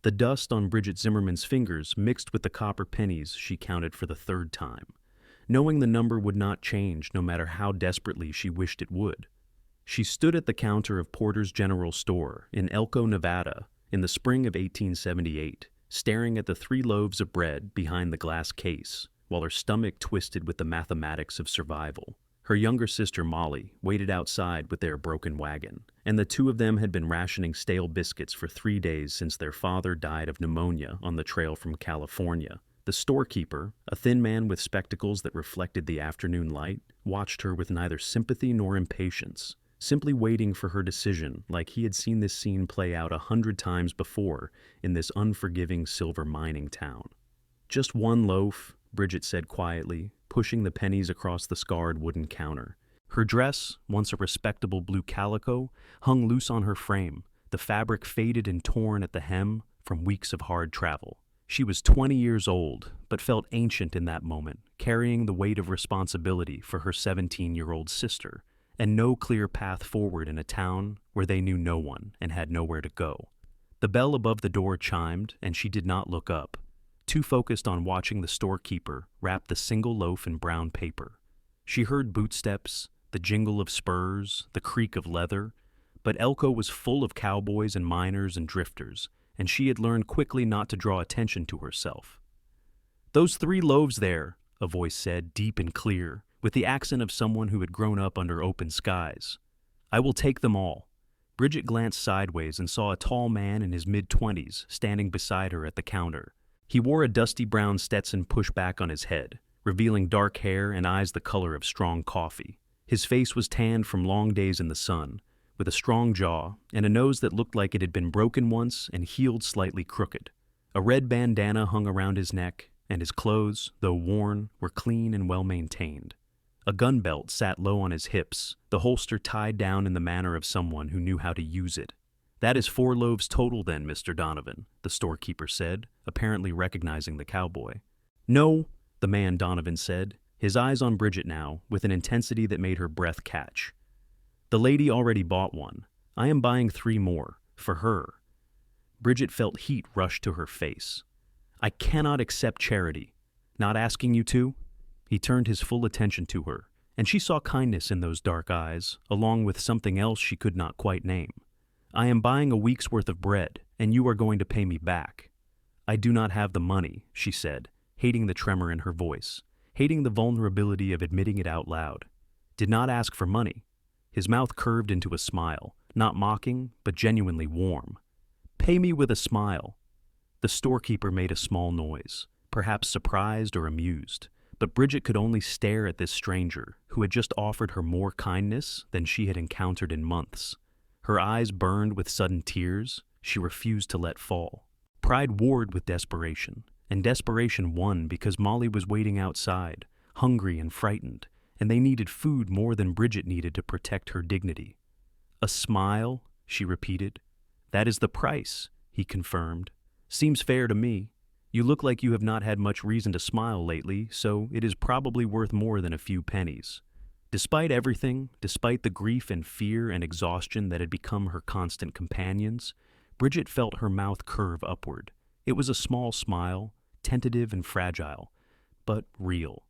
The dust on Bridget Zimmerman's fingers mixed with the copper pennies she counted for the third time, knowing the number would not change no matter how desperately she wished it would. She stood at the counter of Porter's General Store in Elko, Nevada, in the spring of 1878, staring at the 3 loaves of bread behind the glass case, while her stomach twisted with the mathematics of survival. Her younger sister, Molly, waited outside with their broken wagon, and the 2 of them had been rationing stale biscuits for 3 days since their father died of pneumonia on the trail from California. The storekeeper, a thin man with spectacles that reflected the afternoon light, watched her with neither sympathy nor impatience, simply waiting for her decision like he had seen this scene play out 100 times before in this unforgiving silver mining town. "Just 1 loaf," Bridget said quietly, pushing the pennies across the scarred wooden counter. Her dress, once a respectable blue calico, hung loose on her frame, the fabric faded and torn at the hem from weeks of hard travel. She was 20 years old, but felt ancient in that moment, carrying the weight of responsibility for her 17-year-old sister, and no clear path forward in a town where they knew no one and had nowhere to go. The bell above the door chimed, and she did not look up, too focused on watching the storekeeper wrap the single loaf in brown paper. She heard bootsteps, the jingle of spurs, the creak of leather, but Elko was full of cowboys and miners and drifters, and she had learned quickly not to draw attention to herself. "Those 3 loaves there," a voice said, deep and clear, with the accent of someone who had grown up under open skies. "I will take them all." Bridget glanced sideways and saw a tall man in his mid-20s standing beside her at the counter. He wore a dusty brown Stetson pushed back on his head, revealing dark hair and eyes the color of strong coffee. His face was tanned from long days in the sun, with a strong jaw and a nose that looked like it had been broken once and healed slightly crooked. A red bandana hung around his neck, and his clothes, though worn, were clean and well-maintained. A gun belt sat low on his hips, the holster tied down in the manner of someone who knew how to use it. "That is 4 loaves total then, Mr. Donovan," the storekeeper said, apparently recognizing the cowboy. "No," the man Donovan said, his eyes on Bridget now, with an intensity that made her breath catch. "The lady already bought 1. I am buying 3 more, for her." Bridget felt heat rush to her face. "I cannot accept charity. Not asking you to?" He turned his full attention to her, and she saw kindness in those dark eyes, along with something else she could not quite name. "I am buying a week's worth of bread, and you are going to pay me back." "I do not have the money," she said, hating the tremor in her voice, hating the vulnerability of admitting it out loud. "Did not ask for money." His mouth curved into a smile, not mocking, but genuinely warm. "Pay me with a smile." The storekeeper made a small noise, perhaps surprised or amused, but Bridget could only stare at this stranger who had just offered her more kindness than she had encountered in months. Her eyes burned with sudden tears she refused to let fall. Pride warred with desperation, and desperation won because Molly was waiting outside, hungry and frightened, and they needed food more than Bridget needed to protect her dignity. "A smile," she repeated. "That is the price," he confirmed. "Seems fair to me. You look like you have not had much reason to smile lately, so it is probably worth more than a few pennies." Despite everything, despite the grief and fear and exhaustion that had become her constant companions, Bridget felt her mouth curve upward. It was a small smile, tentative and fragile, but real.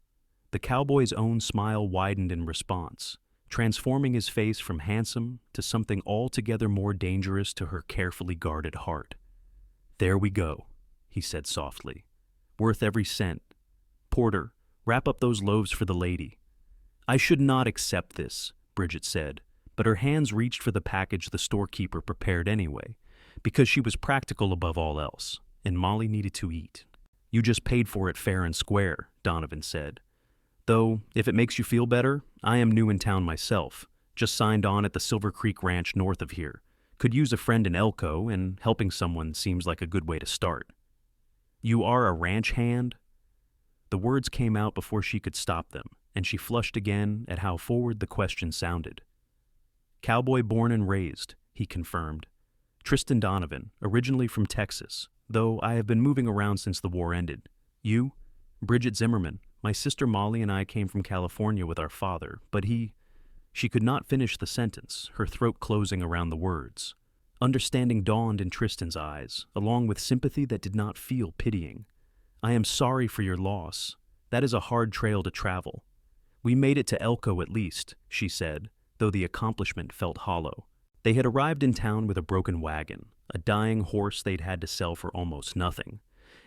The cowboy's own smile widened in response, transforming his face from handsome to something altogether more dangerous to her carefully guarded heart. "There we go," he said softly. "Worth every cent. Porter, wrap up those loaves for the lady." "I should not accept this," Bridget said, but her hands reached for the package the storekeeper prepared anyway, because she was practical above all else, and Molly needed to eat. "You just paid for it fair and square," Donovan said. "Though, if it makes you feel better, I am new in town myself, just signed on at the Silver Creek Ranch north of here. Could use a friend in Elko, and helping someone seems like a good way to start." "You are a ranch hand?" The words came out before she could stop them, and she flushed again at how forward the question sounded. "Cowboy born and raised," he confirmed. "Tristan Donovan, originally from Texas, though I have been moving around since the war ended. You?" "Bridget Zimmerman. My sister Molly and I came from California with our father, but he—" She could not finish the sentence, her throat closing around the words. Understanding dawned in Tristan's eyes, along with sympathy that did not feel pitying. "I am sorry for your loss. That is a hard trail to travel." "We made it to Elko at least," she said, though the accomplishment felt hollow. They had arrived in town with a broken wagon, a dying horse they'd had to sell for almost nothing,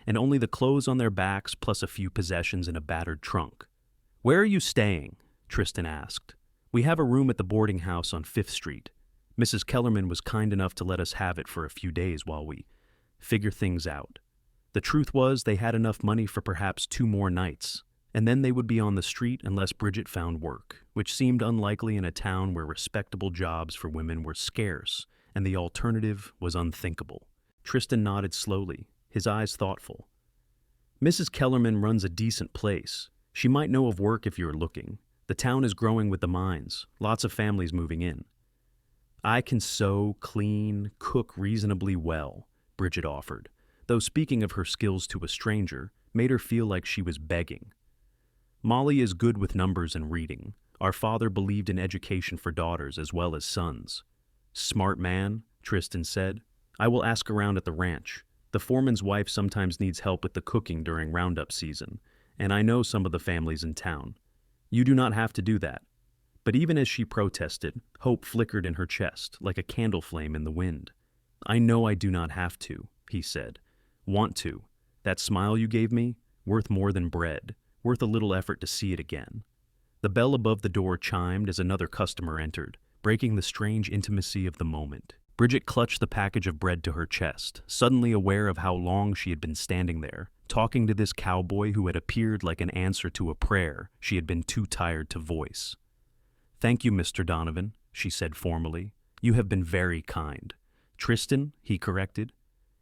and only the clothes on their backs plus a few possessions in a battered trunk. "Where are you staying?" Tristan asked. "We have a room at the boarding house on 5th Street. Mrs. Kellerman was kind enough to let us have it for a few days while we figure things out." The truth was they had enough money for perhaps 2 more nights, and then they would be on the street unless Bridget found work, which seemed unlikely in a town where respectable jobs for women were scarce, and the alternative was unthinkable. Tristan nodded slowly, his eyes thoughtful. "Mrs. Kellerman runs a decent place. She might know of work if you're looking. The town is growing with the mines, lots of families moving in." "I can sew, clean, cook reasonably well," Bridget offered, though speaking of her skills to a stranger made her feel like she was begging. "Molly is good with numbers and reading. Our father believed in education for daughters as well as sons." "Smart man," Tristan said. "I will ask around at the ranch. The foreman's wife sometimes needs help with the cooking during roundup season, and I know some of the families in town. You do not have to do that." But even as she protested, hope flickered in her chest like a candle flame in the wind. "I know I do not have to," he said. "Want to. That smile you gave me, worth more than bread, worth a little effort to see it again." The bell above the door chimed as another customer entered, breaking the strange intimacy of the moment. Bridget clutched the package of bread to her chest, suddenly aware of how long she had been standing there, talking to this cowboy who had appeared like an answer to a prayer she had been too tired to voice. "Thank you, Mr. Donovan," she said formally. "You have been very kind." "Tristan," he corrected.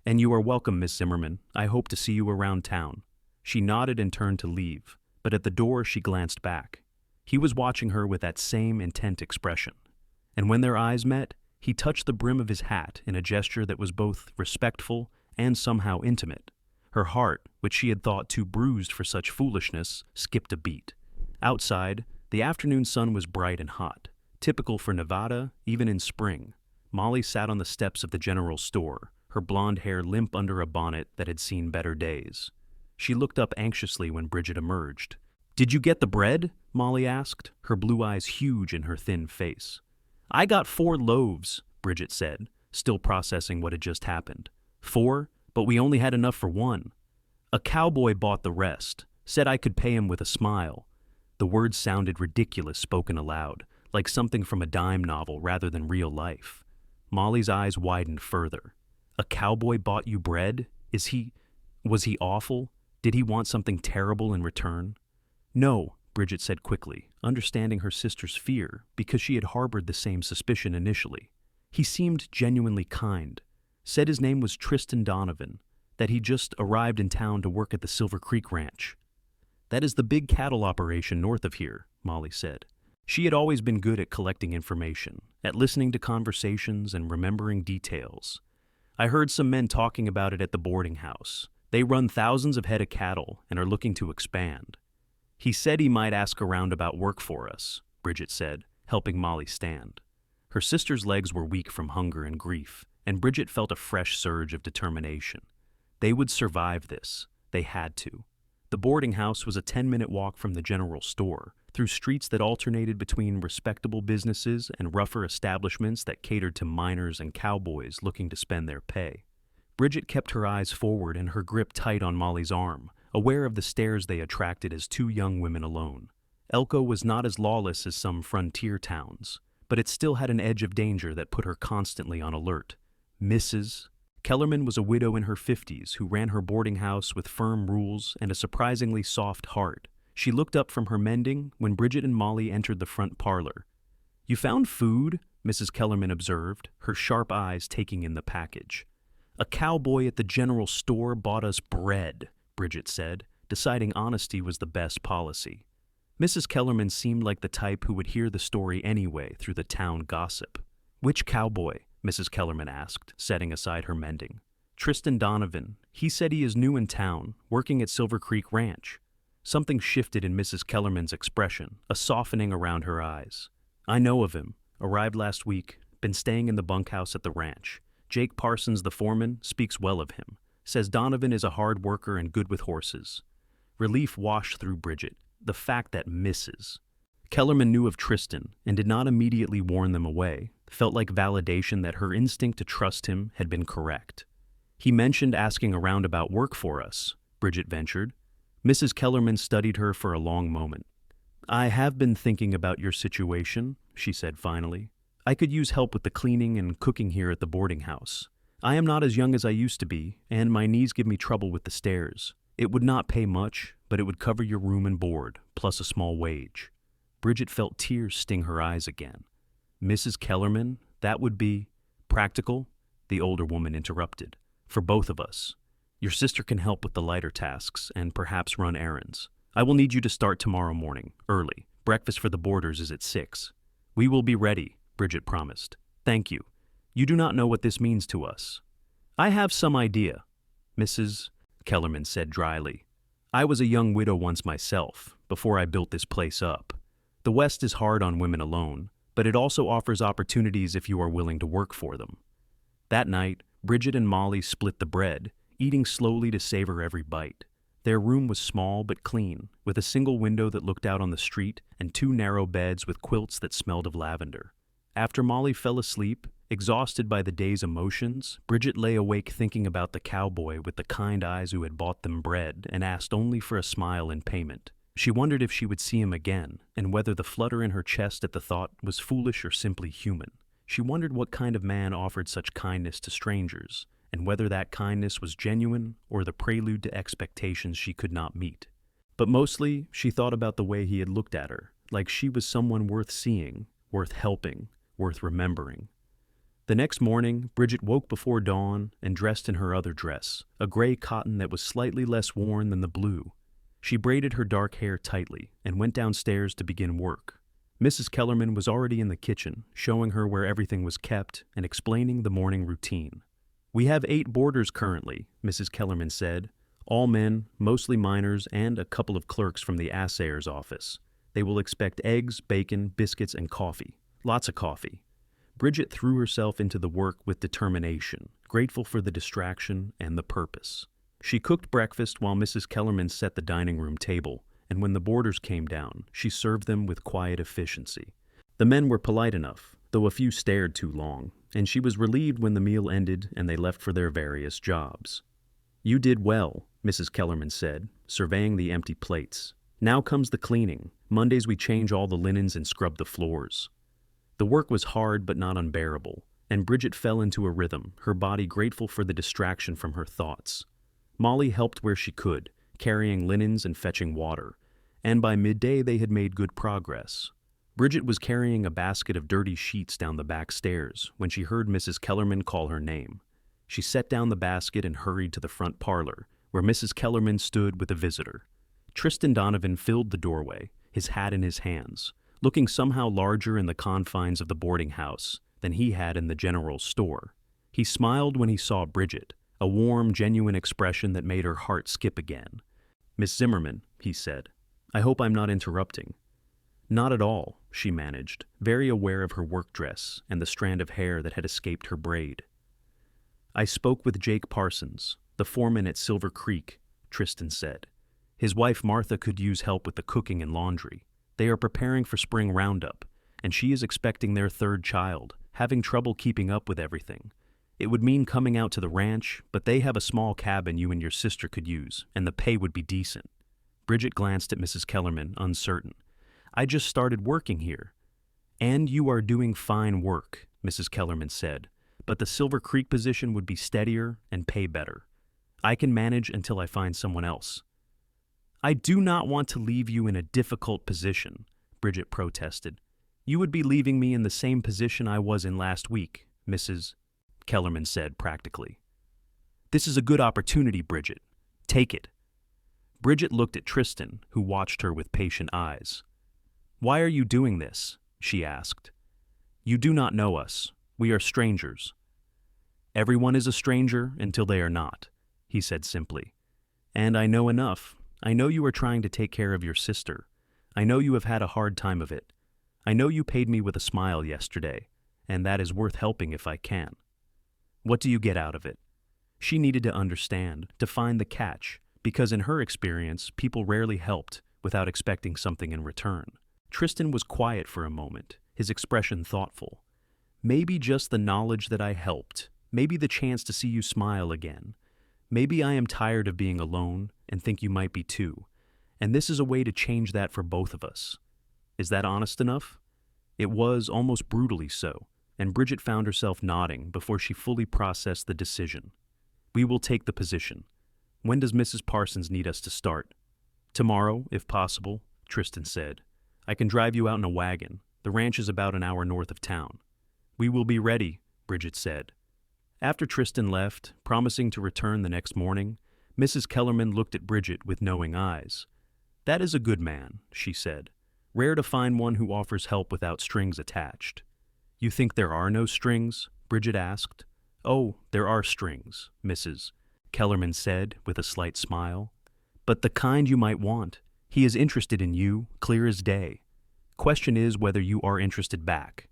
"And you are welcome, Miss Zimmerman. I hope to see you around town." She nodded and turned to leave, but at the door she glanced back. He was watching her with that same intent expression. And when their eyes met, he touched the brim of his hat in a gesture that was both respectful and somehow intimate. Her heart, which she had thought too bruised for such foolishness, skipped a beat. Outside, the afternoon sun was bright and hot, typical for Nevada, even in spring. Molly sat on the steps of the general store, her blonde hair limp under a bonnet that had seen better days. She looked up anxiously when Bridget emerged. "Did you get the bread?" Molly asked, her blue eyes huge in her thin face. "I got 4 loaves, Bridget said, still processing what had just happened. 4, but we only had enough for 1. A cowboy bought the rest, said I could pay him with a smile." The words sounded ridiculous spoken aloud, like something from a dime novel rather than real life. Molly's eyes widened further. "A cowboy bought you bread? Was he awful? Did he want something terrible in return?" "No," Bridget said quickly, understanding her sister's fear because she had harbored the same suspicion initially. "He seemed genuinely kind. Said his name was Tristan Donovan, that he just arrived in town to work at the Silver Creek Ranch." "That is the big cattle operation north of here," Molly said. She had always been good at collecting information, at listening to conversations and remembering details. "I heard some men talking about it at the boarding house. They run thousands of head of cattle and are looking to expand." "He said he might ask around about work for us," Bridget said, helping Molly stand. Her sister's legs were weak from hunger and grief, and Bridget felt a fresh surge of determination. They would survive this. They had to. The boarding house was a 10-minute walk from the general store, through streets that alternated between respectable businesses and rougher establishments that catered to miners and cowboys looking to spend their pay. Bridget kept her eyes forward and her grip tight on Molly's arm, aware of the stares they attracted as 2 young women alone. Elko was not as lawless as some frontier towns, but it still had an edge of danger that put her constantly on alert. Mrs. Kellerman was a widow in her 50s who ran her boarding house with firm rules and a surprisingly soft heart. She looked up from her mending when Bridget and Molly entered the front parlor. "You found food?" Mrs. Kellerman observed, her sharp eyes taking in the package. "A cowboy at the general store bought us bread," Bridget said, deciding honesty was the best policy. Mrs. Kellerman seemed like the type who would hear the story anyway through the town gossip. "Which cowboy?" Mrs. Kellerman asked, setting aside her mending. "Tristan Donovan. He said he is new in town, working at Silver Creek Ranch." Something shifted in Mrs. Kellerman's expression, a softening around her eyes. "I know of him. Arrived last week. Been staying in the bunkhouse at the ranch. Jake Parsons, the foreman, speaks well of him, says Donovan is a hard worker and good with horses. Relief washed through Bridget, the fact that Mrs. Kellerman knew of Tristan and did not immediately warn them away, felt like validation that her instinct to trust him had been correct. He mentioned asking around about work for us, Bridget ventured. Mrs. Kellerman studied her for a long moment. I have been thinking about your situation, she said finally. I could use help with the cleaning and cooking here at the boarding house. I am not as young as I used to be, and my knees give me trouble with the stairs. It would not pay much, but it would cover your room and board, plus a small wage. Bridget felt tears sting her eyes again. Mrs. Kellerman, that would be practical, the older woman interrupted. For both of us. Your sister can help with the lighter tasks and perhaps run errands. I will need you to start tomorrow morning, early. Breakfast for the boarders is at 6. We will be ready, Bridget promised. Thank you. You do not know what this means to us. I have some idea, Mrs. Kellerman said dryly. I was a young widow once myself, before I built this place up. The West is hard on women alone, but it also offers opportunities if you are willing to work for them. That night, Bridget and Molly split the bread, eating slowly to savor every bite. Their room was small but clean, with a single window that looked out on the street and 2 narrow beds with quilts that smelled of lavender. After Molly fell asleep, exhausted by the day's emotions, Bridget lay awake thinking about the cowboy with the kind eyes who had bought them bread and asked only for a smile in payment. She wondered if she would see him again, and whether the flutter in her chest at the thought was foolish or simply human. She wondered what kind of man offered such kindness to strangers, and whether that kindness was genuine or the prelude to expectations she could not meet. But mostly, she thought about the way he had looked at her, like she was someone worth seeing, worth helping, worth remembering. The next morning, Bridget woke before dawn and dressed in her other dress, a gray cotton that was slightly less worn than the blue. She braided her dark hair tightly and went downstairs to begin work. Mrs. Kellerman was already in the kitchen, showing her where everything was kept and explaining the morning routine. We have 8 boarders currently, Mrs. Kellerman said, all men, mostly miners, and a couple of clerks from the assayer's office. They will expect eggs, bacon, biscuits, and coffee. Lots of coffee. Bridget threw herself into the work with determination, grateful for the distraction and the purpose. She cooked breakfast while Mrs. Kellerman set the dining room table, and when the boarders came down, she served them with quiet efficiency. The men were polite enough, though a few stared too long, and she was relieved when the meal ended and they left for their various jobs. You did well, Mrs. Kellerman said, surveying the empty plates. Now comes the cleaning. Mondays we change all the linens and scrub the floors. The work was hard but not unbearable, and Bridget fell into a rhythm, her body grateful for the distraction from her thoughts. Molly helped where she could, carrying linens and fetching water, and by midday they had made good progress. Bridget was carrying a basket of dirty sheets down the back stairs when she heard Mrs. Kellerman call her name. She set down the basket and hurried to the front parlor, where Mrs. Kellerman stood with a visitor. Tristan Donovan filled the doorway, his hat in his hands, looking somehow larger in the confines of the boarding house than he had in the general store. He smiled when he saw Bridget, a warm, genuine expression that made her heart skip again. Miss Zimmerman, he said, I hope I'm not interrupting. Not at all, she managed, very aware of her work dress and the strand of hair that had escaped her braid. I spoke with Jake Parsons, the foreman at Silver Creek, Tristan said. His wife Martha could use help with the cooking and laundry. They are preparing for spring roundup, and she is expecting their 3rd child, having trouble keeping up with everything. It would mean coming out to the ranch, but they have a small cabin you and your sister could use, and the pay would be decent. Bridget glanced at Mrs. Kellerman, uncertain. I just started working here. And you are doing fine work, Mrs. Kellerman said, but the Silver Creek position would be steadier and pay better. I can manage until I find someone else. I do not want to leave you in a difficult position, Bridget protested. You would be leaving me in the same position I was in last week, Mrs. Kellerman said practically. This is a good opportunity, Bridget. Take it. Bridget looked at Tristan, who watched her with patient eyes. Why are you doing this? She asked. You do not know us. We are strangers. Everyone is a stranger until they are not, he said simply. And I know enough. I know you are trying to take care of your sister. I know you have had a hard time of it. I know you paid me with a smile yesterday, and that is worth helping if I can. What do you get out of it? She needed to understand, to find the catch, because in her experience, people rarely helped without expecting something in return. Tristan was quiet for a moment, his expression thoughtful. Maybe just the knowledge that I helped, maybe the chance to see you smile again. Maybe I am tired of being alone and think you might be too, and this is a way to change that for both of us. Is that honest enough? It was almost brutally so, and Bridget found herself nodding before she fully processed the decision. We will take the position. When does Mrs. Parsons need us to start? Tomorrow, if possible, Tristan said. I can drive you out in a wagon. The ranch is about an hour north of town. We will be ready, Bridget said. After Tristan left, promising to return the next morning, Mrs. Kellerman looked at Bridget with knowing eyes. That is a good man, she said. Rare to find one who offers help without strings attached. You think there are no strings? Bridget asked. Oh, there are strings, Mrs. Kellerman said with a slight smile. But the kind you might want. He is interested in you, clear as day. Question is whether you are interested back.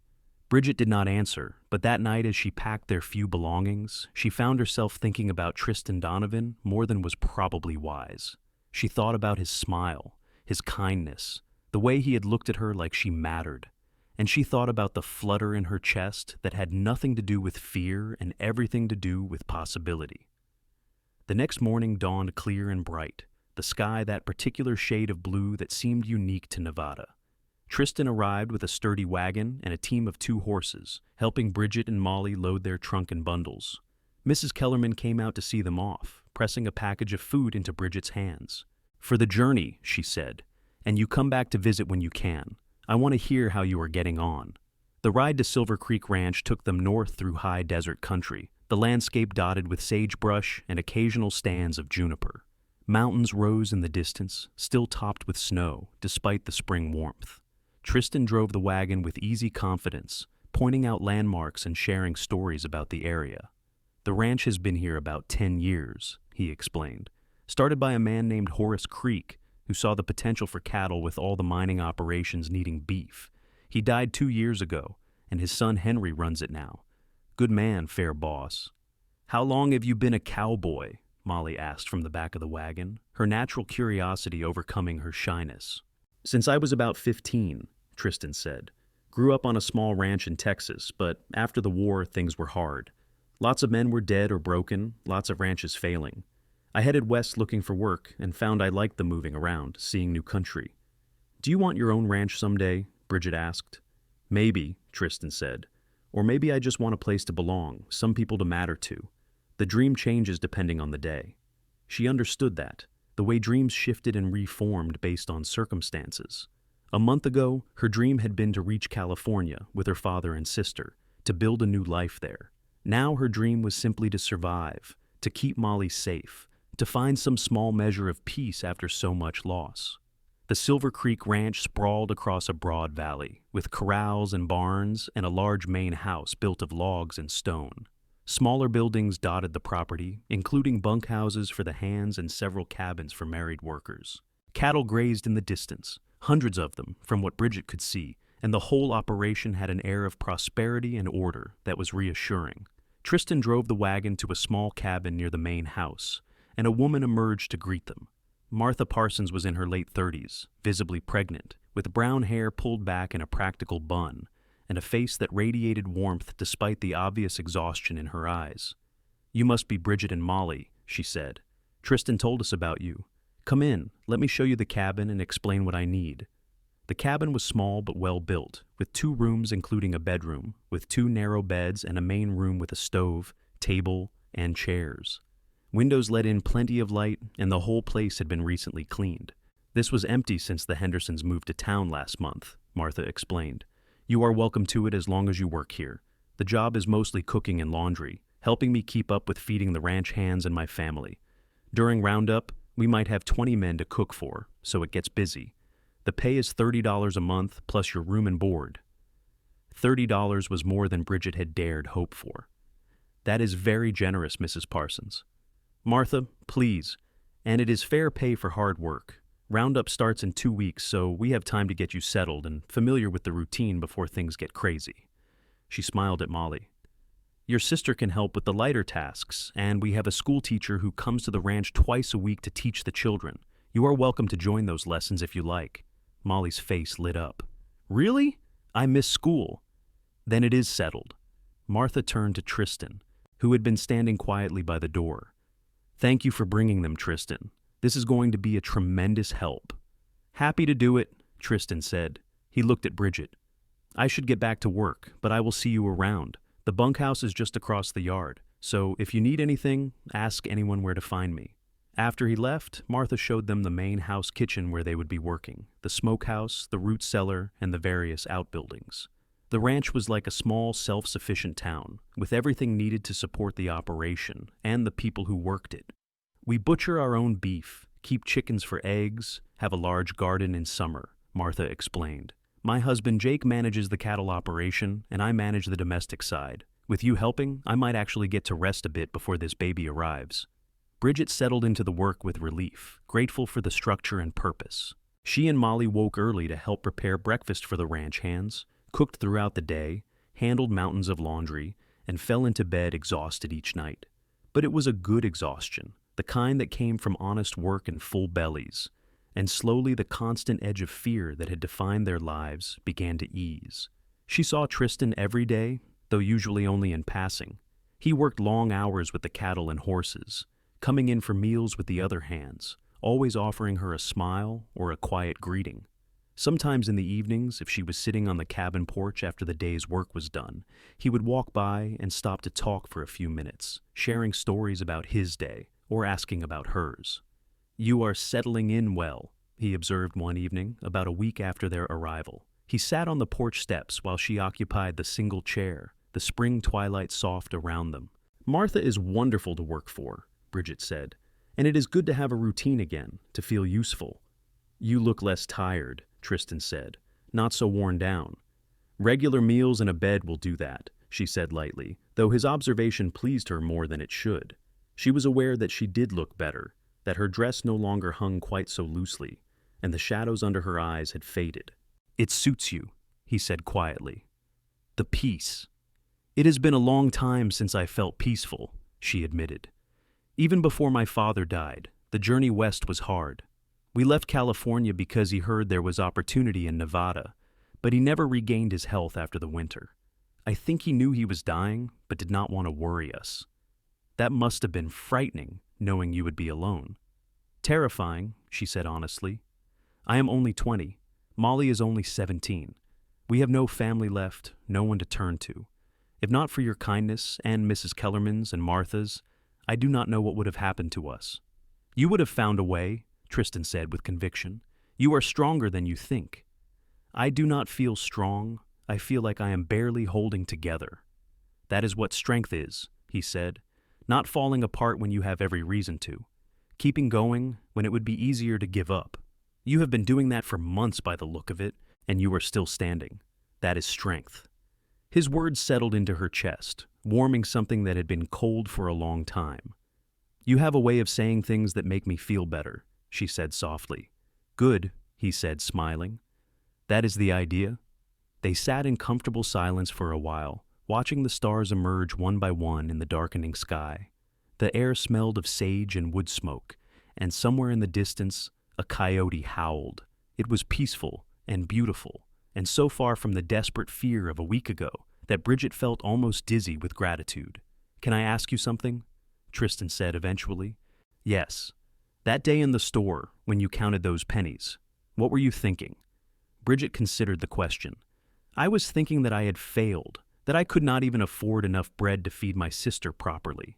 Bridget did not answer, but that night as she packed their few belongings, she found herself thinking about Tristan Donovan more than was probably wise. She thought about his smile, his kindness, the way he had looked at her like she mattered, and she thought about the flutter in her chest that had nothing to do with fear and everything to do with possibility. The next morning dawned clear and bright, the sky that particular shade of blue that seemed unique to Nevada. Tristan arrived with a sturdy wagon and a team of 2 horses, helping Bridget and Molly load their trunk and bundles. Mrs. Kellerman came out to see them off, pressing a package of food into Bridget's hands. For the journey, she said, and you come back to visit when you can. I want to hear how you are getting on. The ride to Silver Creek Ranch took them north through high desert country, the landscape dotted with sagebrush and occasional stands of juniper. Mountains rose in the distance, still topped with snow, despite the spring warmth. Tristan drove the wagon with easy confidence, pointing out landmarks and sharing stories about the area. The ranch has been here about 10 years, he explained. Started by a man named Horace Creek, who saw the potential for cattle with all the mining operations needing beef. He died 2 years ago, and his son Henry runs it now. Good man, fair boss. How long have you been a cowboy? Molly asked from the back of the wagon, her natural curiosity overcoming her shyness. Since I was about 15, Tristan said. Grew up on a small ranch in Texas, but after the war, things were hard. Lots of men were dead or broken, lots of ranches failing. I headed west looking for work and found I liked the moving around, seeing new country. Do you want your own ranch someday? Bridget asked. Maybe, Tristan said. Or maybe I just want a place to belong, some people to matter to. The dream changes depending on the day. She understood that, the way dreams shifted and reformed based on circumstances. A month ago, her dream had been to reach California with her father and sister, to build a new life there. Now her dream was simply to survive, to keep Molly safe, to find some small measure of peace after so much loss. The Silver Creek Ranch sprawled across a broad valley, with corrals and barns and a large main house built of logs and stone. Smaller buildings dotted the property, including bunkhouses for the hands and several cabins for married workers. Cattle grazed in the distance, hundreds of them, from what Bridget could see, and the whole operation had an air of prosperity and order that was reassuring. Tristan drove the wagon to a small cabin near the main house, and a woman emerged to greet them. Martha Parsons was in her late 30s, visibly pregnant, with brown hair pulled back in a practical bun, and a face that radiated warmth despite the obvious exhaustion in her eyes. You must be Bridget and Molly, she said. Tristan told us about you. Come in, let me show you the cabin and explain what I need. The cabin was small but well built, with 2 rooms including a bedroom, with 2 narrow beds and a main room with a stove, table, and chairs. Windows let in plenty of light, and the whole place had been recently cleaned. This was empty since the Hendersons moved to town last month, Martha explained. You are welcome to it as long as you work here. The job is mostly cooking and laundry, helping me keep up with feeding the ranch hands and my family. During roundup, we might have 20 men to cook for, so it gets busy. The pay is $30 a month plus your room and board. $30 was more than Bridget had dared hope for. That is very generous, Mrs. Parsons. Martha, please, and it is fair pay for hard work. Roundup starts in 2 weeks, so we have time to get you settled and familiar with the routine before things get crazy. She smiled at Molly. Your sister can help with the lighter tasks, and we have a school teacher who comes to the ranch twice a week to teach the children. You are welcome to join those lessons if you like." Molly's face lit up. "Really? I miss school." "Then it is settled." Martha turned to Tristan, who had been standing quietly by the door. "Thank you for bringing them, Tristan. This is going to be a tremendous help." "Happy to do it," Tristan said. He looked at Bridget. "I should get back to work, but I will see you around. The bunkhouse is just across the yard, so if you need anything, ask anyone where to find me." After he left, Martha showed them the main house kitchen where they would be working, the smokehouse, the root cellar, and the various outbuildings. The ranch was like a small, self-sufficient town, with everything needed to support the operation and the people who worked it. "We butcher our own beef, keep chickens for eggs, have a large garden in summer," Martha explained. "My husband Jake manages the cattle operation, and I manage the domestic side. With you helping, I might actually get to rest a bit before this baby arrives." Bridget settled into the work with relief, grateful for the structure and purpose. She and Molly woke early to help prepare breakfast for the ranch hands, cooked throughout the day, handled mountains of laundry, and fell into bed exhausted each night. But it was a good exhaustion, the kind that came from honest work and full bellies. And slowly the constant edge of fear that had defined their lives began to ease. She saw Tristan every day, though usually only in passing. He worked long hours with the cattle and horses, coming in for meals with the other hands, always offering her a smile or a quiet greeting. Sometimes in the evenings, if she was sitting on the cabin porch after the day's work was done, he would walk by and stop to talk for a few minutes, sharing stories about his day or asking about hers. "You are settling in well," he observed one evening, about a week after their arrival. He sat on the porch steps while she occupied the single chair, the spring twilight soft around them. "Martha is wonderful to work for," Bridget said, "and it is good to have a routine again, to feel useful." "You look less tired," Tristan said, "not so worn down." "Regular meals and a bed will do that," she said lightly, though his observation pleased her more than it should. She was aware that she did look better, that her dress no longer hung quite so loosely, and the shadows under her eyes had faded. "It suits you," he said quietly. "The peace." "It has been a long time since I felt peaceful," she admitted. "Even before my father died, the journey west was hard. We left California because he heard there was opportunity in Nevada, but he never regained his health after the winter. I think he knew he was dying, but did not want to worry us. That must have been frightening, knowing you would be alone." "Terrifying," she said honestly. "I am only 20. Molly is only 17. We have no family left, no one to turn to. If not for your kindness and Mrs. Kellerman's and Martha's, I do not know what would have happened to us." "You would have found a way," Tristan said with conviction. "You are stronger than you think." "I do not feel strong. I feel like I am barely holding together." "That is what strength is," he said. "Not falling apart when you have every reason to. Keeping going when it would be easier to give up. You have been doing that for months by the look of it, and you are still standing. That is strength." His words settled into her chest, warming something that had been cold for a long time. "You have a way of saying things that make me feel better," she said softly. "Good," he said, smiling. "That is the idea." They sat in comfortable silence for a while, watching the stars emerge one by one in the darkening sky. The air smelled of sage and wood smoke, and somewhere in the distance, a coyote howled. It was peaceful and beautiful, and so far from the desperate fear of a week ago that Bridget felt almost dizzy with gratitude. "Can I ask you something?" Tristan said eventually. "Yes. That day in the store, when you counted those pennies, what were you thinking?" Bridget considered the question. "I was thinking that I had failed, that I could not even afford enough bread to feed my sister properly,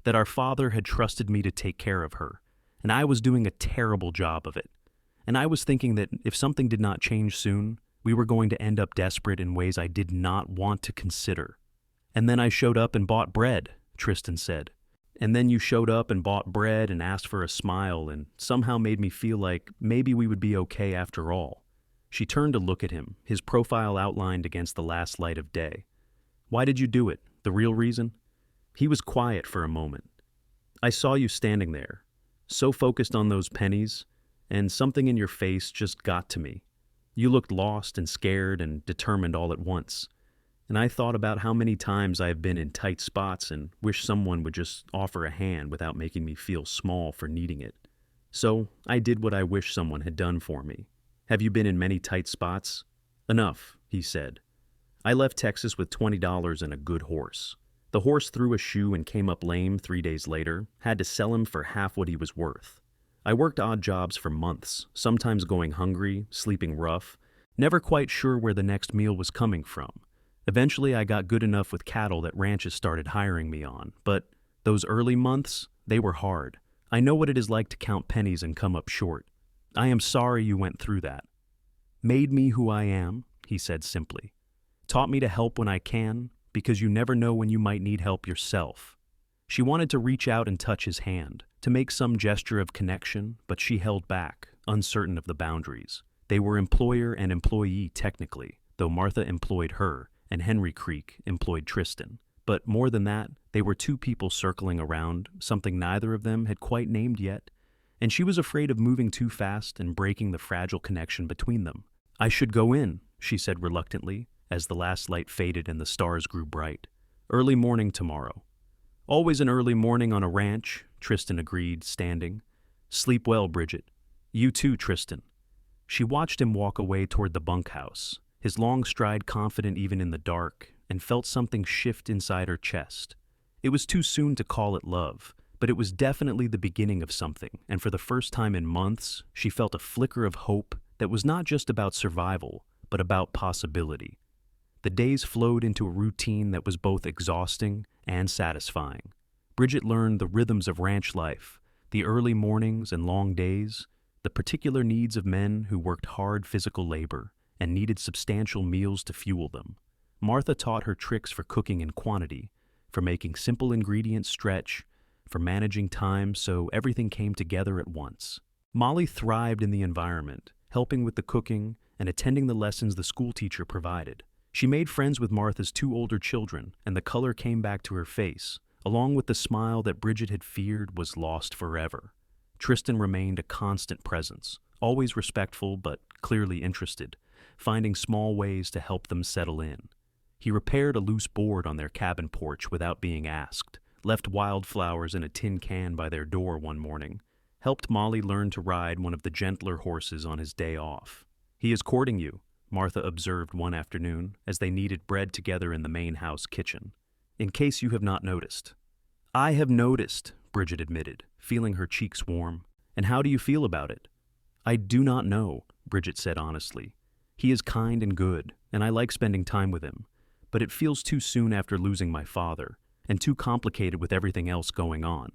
that our father had trusted me to take care of her, and I was doing a terrible job of it. And I was thinking that if something did not change soon, we were going to end up desperate in ways I did not want to consider." "And then I showed up and bought bread," Tristan said. "And then you showed up and bought bread and asked for a smile and somehow made me feel like maybe we would be okay after all." She turned to look at him, his profile outlined against the last light of day. "Why did you do it? The real reason?" He was quiet for a moment. "I saw you standing there, so focused on those pennies, and something in your face just got to me. You looked lost and scared and determined all at once. and I thought about how many times I have been in tight spots and wish someone would just offer a hand without making me feel small for needing it. So I did what I wish someone had done for me. Have you been in many tight spots? Enough, he said. I left Texas with $20 and a good horse. The horse threw a shoe and came up lame 3 days later, had to sell him for half what he was worth. I worked odd jobs for months, sometimes going hungry, sleeping rough, never quite sure where the next meal was coming from. Eventually I got good enough with cattle that ranches started hiring me on, but those early months, they were hard. I know what it is like to count pennies and come up short. I am sorry you went through that. Made me who I am, he said simply. Taught me to help when I can, because you never know when you might need help yourself. She wanted to reach out and touch his hand, to make some gesture of connection, but she held back, uncertain of the boundaries. They were employer and employee technically, though Martha employed her, and Henry Creek employed Tristan. But more than that, they were two people circling around, something neither of them had quite named yet, and she was afraid of moving too fast and breaking the fragile connection between them. I should go in, she said reluctantly, as the last light faded and the stars grew bright. Early morning tomorrow. Always an early morning on a ranch, Tristan agreed, standing. Sleep well, Bridget. You too, Tristan. She watched him walk away toward the bunkhouse, his long stride confident even in the dark, and felt something shift inside her chest. It was too soon to call it love, but it was definitely the beginning of something, and for the first time in months, she felt a flicker of hope that was not just about survival, but about possibility. The days flowed into a routine that was both exhausting and satisfying. Bridget learned the rhythms of ranch life, the early mornings and long days, the particular needs of men who worked hard physical labor and needed substantial meals to fuel them. Martha taught her tricks for cooking in quantity, for making simple ingredients stretch, for managing time so everything came together at once. Molly thrived in the environment, helping with the cooking and attending the lessons the school teacher provided. She made friends with Martha's two older children, and the color came back to her face, along with the smile that Bridget had feared was lost forever. Tristan remained a constant presence, always respectful but clearly interested, finding small ways to help them settle in. He repaired a loose board on their cabin porch without being asked, left wildflowers in a tin can by their door one morning, helped Molly learn to ride one of the gentler horses on his day off. He is courting you, Martha observed one afternoon as they kneaded bread together in the main house kitchen. In case you have not noticed. I have noticed, Bridget admitted, feeling her cheeks warm. And how do you feel about it? I do not know, Bridget said honestly. He is kind and good, and I like spending time with him. But it feels too soon after losing my father, and too complicated with everything else going on.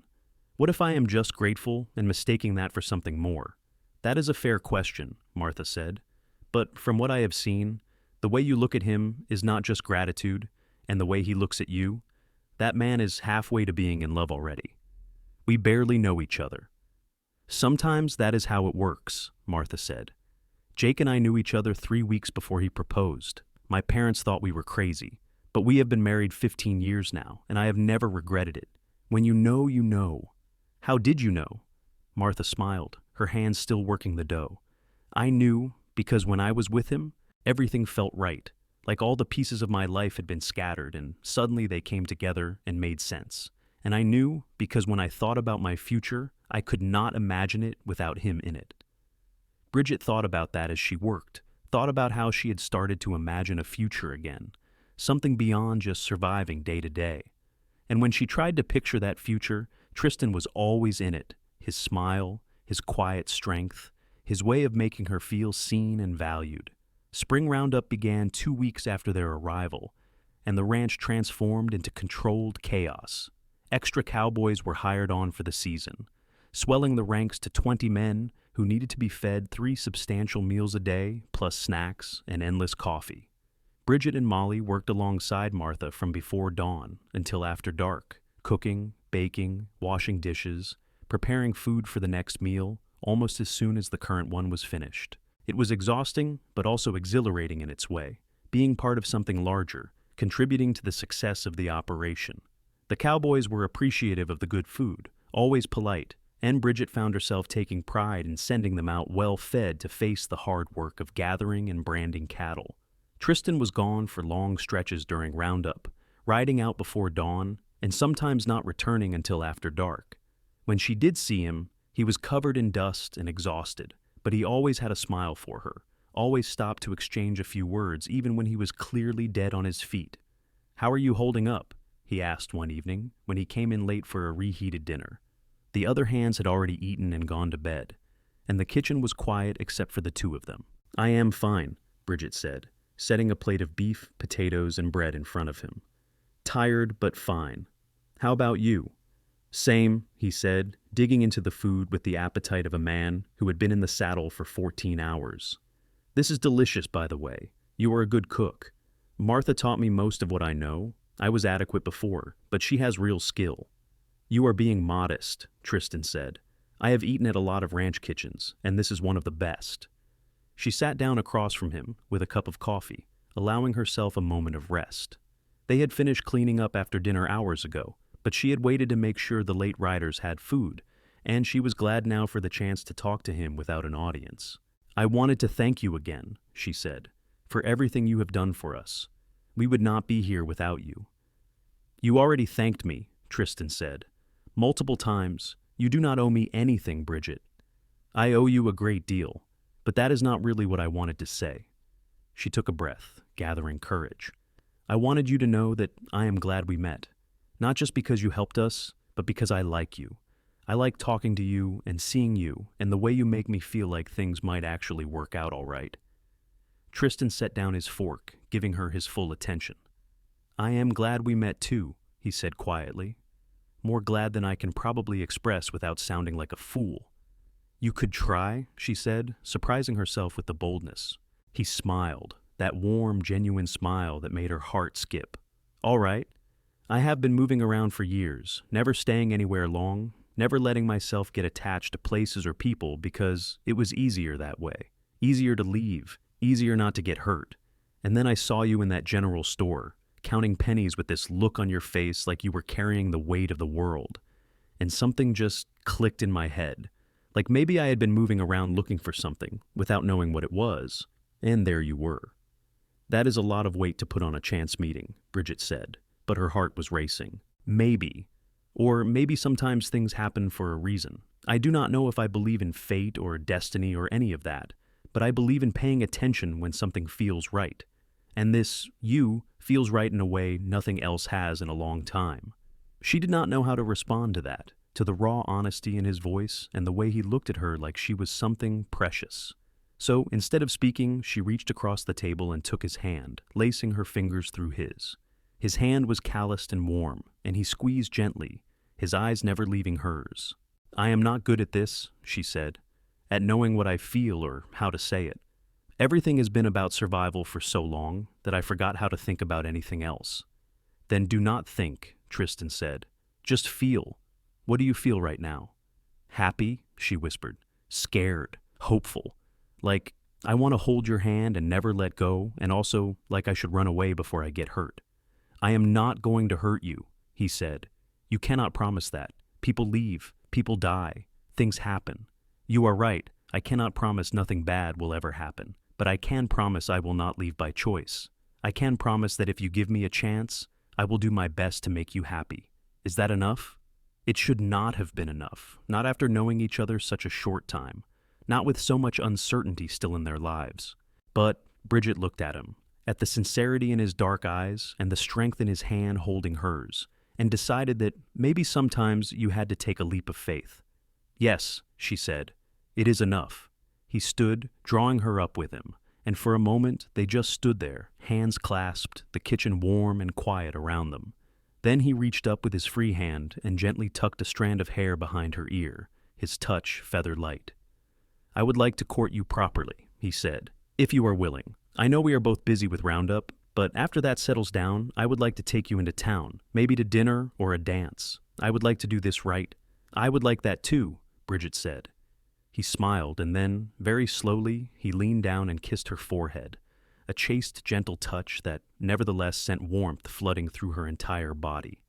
What if I am just grateful and mistaking that for something more? That is a fair question, Martha said. But from what I have seen, the way you look at him is not just gratitude, and the way he looks at you, that man is halfway to being in love already. We barely know each other. Sometimes that is how it works, Martha said. Jake and I knew each other 3 weeks before he proposed. My parents thought we were crazy, but we have been married 15 years now, and I have never regretted it. When you know, you know. How did you know? Martha smiled, her hands still working the dough. I knew because when I was with him, everything felt right, like all the pieces of my life had been scattered and suddenly they came together and made sense. And I knew because when I thought about my future, I could not imagine it without him in it. Bridget thought about that as she worked, thought about how she had started to imagine a future again, something beyond just surviving day to day. And when she tried to picture that future, Tristan was always in it, his smile, his quiet strength, his way of making her feel seen and valued. Spring roundup began 2 weeks after their arrival, and the ranch transformed into controlled chaos. Extra cowboys were hired on for the season, swelling the ranks to 20 men who needed to be fed 3 substantial meals a day, plus snacks and endless coffee. Bridget and Molly worked alongside Martha from before dawn until after dark, cooking, baking, washing dishes, preparing food for the next meal, almost as soon as the current one was finished. It was exhausting, but also exhilarating in its way, being part of something larger, contributing to the success of the operation. The cowboys were appreciative of the good food, always polite, and Bridget found herself taking pride in sending them out well-fed to face the hard work of gathering and branding cattle. Tristan was gone for long stretches during roundup, riding out before dawn and sometimes not returning until after dark. When she did see him, he was covered in dust and exhausted, but he always had a smile for her, always stopped to exchange a few words even when he was clearly dead on his feet. "How are you holding up?" he asked one evening when he came in late for a reheated dinner. The other hands had already eaten and gone to bed, and the kitchen was quiet except for the two of them. "I am fine," Bridget said, setting a plate of beef, potatoes, and bread in front of him. "Tired, but fine. How about you?" "Same," he said, digging into the food with the appetite of a man who had been in the saddle for 14 hours. "This is delicious, by the way. You are a good cook. Martha taught me most of what I know. I was adequate before, but she has real skill." "You are being modest," Tristan said. "I have eaten at a lot of ranch kitchens, and this is one of the best." She sat down across from him with a cup of coffee, allowing herself a moment of rest. They had finished cleaning up after dinner hours ago, but she had waited to make sure the late riders had food, and she was glad now for the chance to talk to him without an audience. "I wanted to thank you again," she said, "for everything you have done for us. We would not be here without you." "You already thanked me," Tristan said. "Multiple times. You do not owe me anything, Bridget." "I owe you a great deal, but that is not really what I wanted to say." She took a breath, gathering courage. "I wanted you to know that I am glad we met. Not just because you helped us, but because I like you. I like talking to you and seeing you and the way you make me feel like things might actually work out all right." Tristan set down his fork, giving her his full attention. "I am glad we met too," he said quietly. "More glad than I can probably express without sounding like a fool." "You could try," she said, surprising herself with the boldness. He smiled, that warm, genuine smile that made her heart skip. "All right. I have been moving around for years, never staying anywhere long, never letting myself get attached to places or people because it was easier that way. Easier to leave, easier not to get hurt. And then I saw you in that general store, counting pennies with this look on your face like you were carrying the weight of the world. And something just clicked in my head. Like maybe I had been moving around looking for something without knowing what it was. And there you were." "That is a lot of weight to put on a chance meeting," Bridget said, but her heart was racing. "Maybe. Or maybe sometimes things happen for a reason. I do not know if I believe in fate or destiny or any of that, but I believe in paying attention when something feels right. And this, you, feels right in a way nothing else has in a long time." She did not know how to respond to that, to the raw honesty in his voice and the way he looked at her like she was something precious. So instead of speaking, she reached across the table and took his hand, lacing her fingers through his. His hand was calloused and warm, and he squeezed gently, his eyes never leaving hers. "I am not good at this," she said, "at knowing what I feel or how to say it. Everything has been about survival for so long that I forgot how to think about anything else." "Then do not think," Tristan said. "Just feel. What do you feel right now?" "Happy," she whispered. "Scared. Hopeful. Like, I want to hold your hand and never let go, and also like I should run away before I get hurt." "I am not going to hurt you," he said. "You cannot promise that. People leave. People die. Things happen. You are right. I cannot promise nothing bad will ever happen, but I can promise I will not leave by choice. I can promise that if you give me a chance, I will do my best to make you happy. Is that enough?" It should not have been enough, not after knowing each other such a short time, not with so much uncertainty still in their lives. But Bridget looked at him, at the sincerity in his dark eyes and the strength in his hand holding hers, and decided that maybe sometimes you had to take a leap of faith. "Yes," she said, "it is enough." He stood, drawing her up with him, and for a moment they just stood there, hands clasped, the kitchen warm and quiet around them. Then he reached up with his free hand and gently tucked a strand of hair behind her ear, his touch feather light. "I would like to court you properly," he said, "if you are willing. I know we are both busy with Roundup, but after that settles down, I would like to take you into town, maybe to dinner or a dance. I would like to do this right." "I would like that too," Bridget said. He smiled, and then, very slowly, he leaned down and kissed her forehead, a chaste, gentle touch that nevertheless sent warmth flooding through her entire body.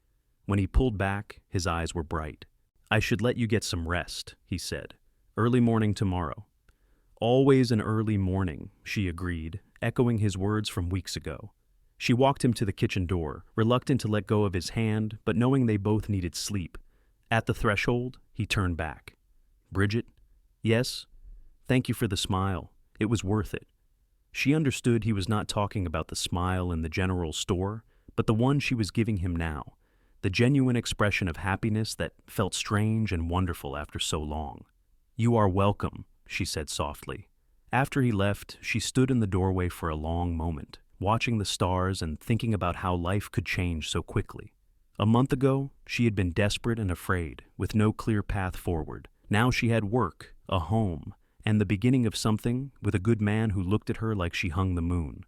When he pulled back, his eyes were bright. "I should let you get some rest," he said. "Early morning tomorrow." "Always an early morning," she agreed, echoing his words from weeks ago. She walked him to the kitchen door, reluctant to let go of his hand, but knowing they both needed sleep. At the threshold, he turned back. "Bridget?" "Yes?" "Thank you for the smile. It was worth it." She understood he was not talking about the smile in the general store, but the one she was giving him now, the genuine expression of happiness that felt strange and wonderful after so long. "You are welcome," she said softly. After he left, she stood in the doorway for a long moment, watching the stars and thinking about how life could change so quickly. A month ago, she had been desperate and afraid, with no clear path forward. Now she had work, a home, and the beginning of something with a good man who looked at her like she hung the moon.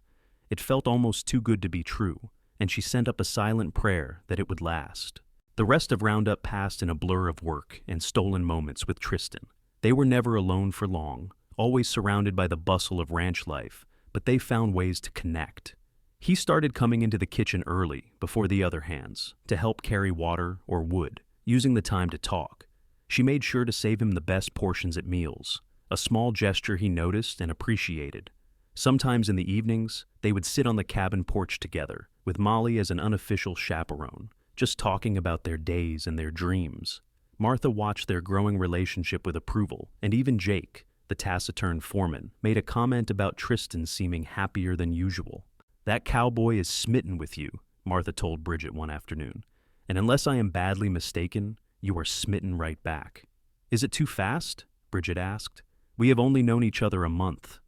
It felt almost too good to be true, and she sent up a silent prayer that it would last. The rest of Roundup passed in a blur of work and stolen moments with Tristan. They were never alone for long, always surrounded by the bustle of ranch life, but they found ways to connect. He started coming into the kitchen early, before the other hands, to help carry water or wood, using the time to talk. She made sure to save him the best portions at meals, a small gesture he noticed and appreciated. Sometimes in the evenings, they would sit on the cabin porch together, with Molly as an unofficial chaperone, just talking about their days and their dreams. Martha watched their growing relationship with approval, and even Jake, the taciturn foreman, made a comment about Tristan seeming happier than usual. "That cowboy is smitten with you," Martha told Bridget one afternoon, "and unless I am badly mistaken, you are smitten right back." "Is it too fast?" Bridget asked. "We have only known each other a month."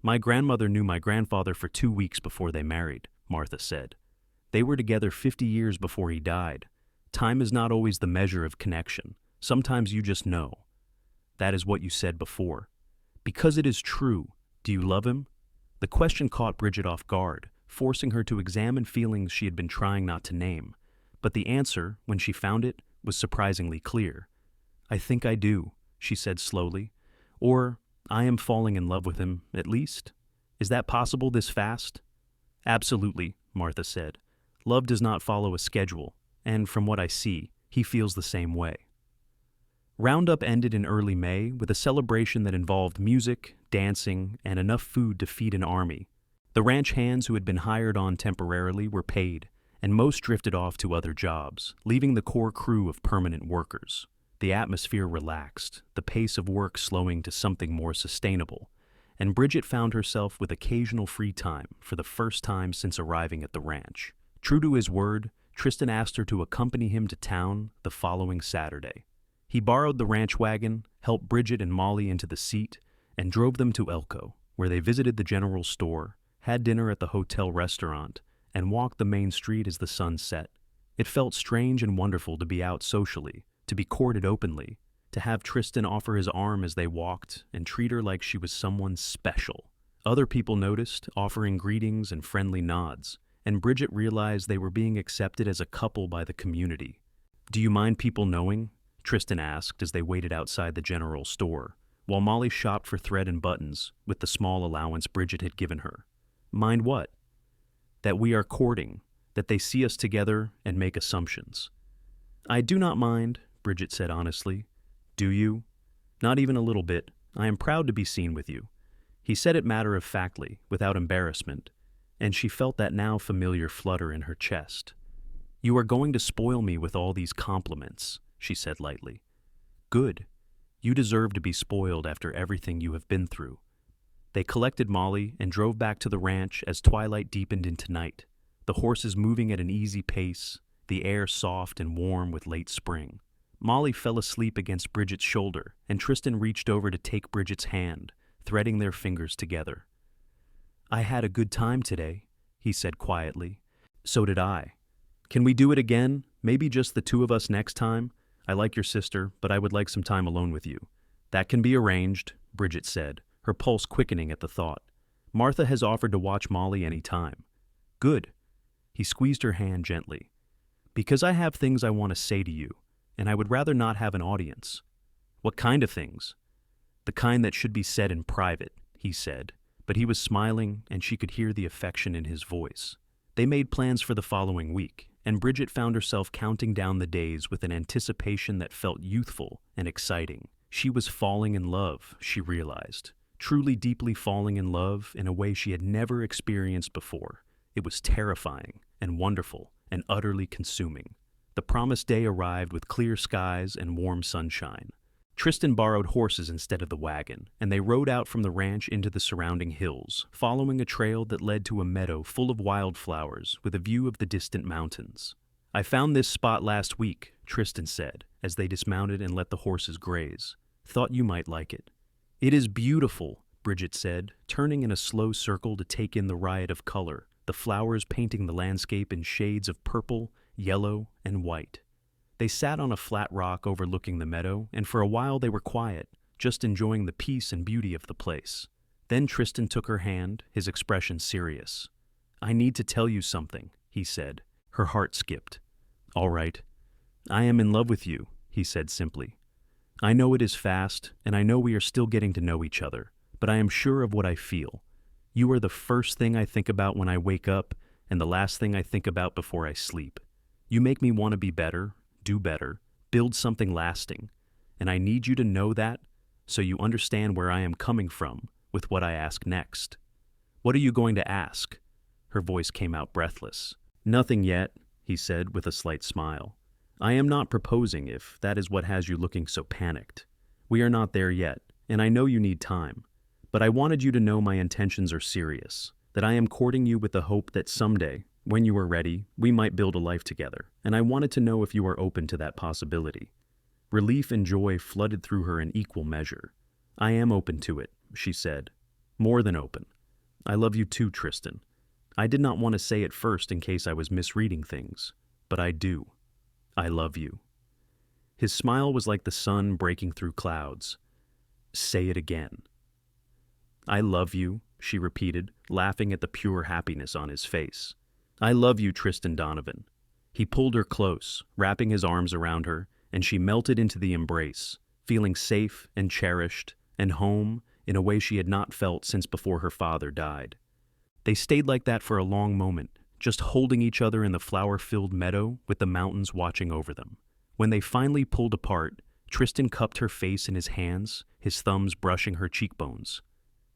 "My grandmother knew my grandfather for 2 weeks before they married," Martha said. "They were together 50 years before he died. Time is not always the measure of connection. Sometimes you just know." "That is what you said before." "Because it is true. Do you love him?" The question caught Bridget off guard, forcing her to examine feelings she had been trying not to name. But the answer, when she found it, was surprisingly clear. "I think I do," she said slowly. "Or, I am falling in love with him, at least. Is that possible this fast?" "Absolutely," Martha said. "Love does not follow a schedule, and from what I see, he feels the same way." Roundup ended in early May with a celebration that involved music, dancing, and enough food to feed an army. The ranch hands who had been hired on temporarily were paid, and most drifted off to other jobs, leaving the core crew of permanent workers. The atmosphere relaxed, the pace of work slowing to something more sustainable, and Bridget found herself with occasional free time for the first time since arriving at the ranch. True to his word, Tristan asked her to accompany him to town the following Saturday. He borrowed the ranch wagon, helped Bridget and Molly into the seat, and drove them to Elko, where they visited the general store, had dinner at the hotel restaurant, and walked the main street as the sun set. It felt strange and wonderful to be out socially, to be courted openly, to have Tristan offer his arm as they walked and treat her like she was someone special. Other people noticed, offering greetings and friendly nods, and Bridget realized they were being accepted as a couple by the community. "Do you mind people knowing?" Tristan asked as they waited outside the general store, while Molly shopped for thread and buttons with the small allowance Bridget had given her. "Mind what?" "That we are courting, that they see us together and make assumptions." "I do not mind," Bridget said honestly. "Do you?" "Not even a little bit. I am proud to be seen with you." He said it matter-of-factly, without embarrassment, and she felt that now familiar flutter in her chest. "You are going to spoil me with all these compliments," she said lightly. "Good. You deserve to be spoiled after everything you have been through." They collected Molly and drove back to the ranch as twilight deepened into night, the horses moving at an easy pace, the air soft and warm with late spring. Molly fell asleep against Bridget's shoulder, and Tristan reached over to take Bridget's hand, threading their fingers together. "I had a good time today," he said quietly. "So did I. Can we do it again? Maybe just the two of us next time? I like your sister, but I would like some time alone with you." "That can be arranged," Bridget said, her pulse quickening at the thought. "Martha has offered to watch Molly any time." "Good." He squeezed her hand gently. "Because I have things I want to say to you, and I would rather not have an audience." "What kind of things?" "The kind that should be said in private," he said, but he was smiling and she could hear the affection in his voice. They made plans for the following week, and Bridget found herself counting down the days with an anticipation that felt youthful and exciting. She was falling in love, she realized. truly deeply falling in love in a way she had never experienced before. It was terrifying and wonderful and utterly consuming. The promised day arrived with clear skies and warm sunshine. Tristan borrowed horses instead of the wagon, and they rode out from the ranch into the surrounding hills, following a trail that led to a meadow full of wildflowers with a view of the distant mountains. "I found this spot last week," Tristan said, as they dismounted and let the horses graze. "Thought you might like it." "It is beautiful," Bridget said, turning in a slow circle to take in the riot of color, the flowers painting the landscape in shades of purple, yellow, and white. They sat on a flat rock overlooking the meadow, and for a while they were quiet, just enjoying the peace and beauty of the place. Then Tristan took her hand, his expression serious. "I need to tell you something," he said. Her heart skipped. "All right." "I am in love with you," he said simply. "I know it is fast, and I know we are still getting to know each other, but I am sure of what I feel. You are the first thing I think about when I wake up, and the last thing I think about before I sleep. You make me want to be better, do better, build something lasting, and I need you to know that so you understand where I am coming from with what I ask next." "What are you going to ask?" Her voice came out breathless. "Nothing yet," he said with a slight smile. "I am not proposing if that is what has you looking so panicked. We are not there yet, and I know you need time. But I wanted you to know my intentions are serious, that I am courting you with the hope that someday, when you are ready, we might build a life together, and I wanted to know if you are open to that possibility." Relief and joy flooded through her in equal measure. "I am open to it," she said. "More than open. I love you too, Tristan. I did not want to say it first in case I was misreading things, but I do. I love you." His smile was like the sun breaking through clouds. "Say it again." "I love you," she repeated, laughing at the pure happiness on his face. "I love you, Tristan Donovan." He pulled her close, wrapping his arms around her, and she melted into the embrace, feeling safe and cherished and home in a way she had not felt since before her father died. They stayed like that for a long moment, just holding each other in the flower-filled meadow with the mountains watching over them. When they finally pulled apart, Tristan cupped her face in his hands, his thumbs brushing her cheekbones.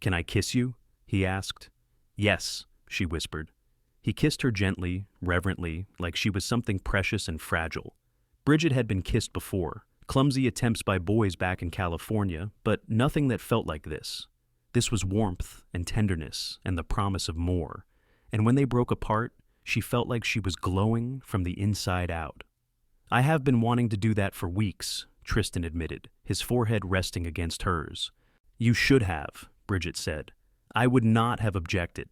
"Can I kiss you?" he asked. "Yes," she whispered. He kissed her gently, reverently, like she was something precious and fragile. Bridget had been kissed before, clumsy attempts by boys back in California, but nothing that felt like this. This was warmth and tenderness and the promise of more. And when they broke apart, she felt like she was glowing from the inside out. "I have been wanting to do that for weeks," Tristan admitted, his forehead resting against hers. "You should have," Bridget said. "I would not have objected.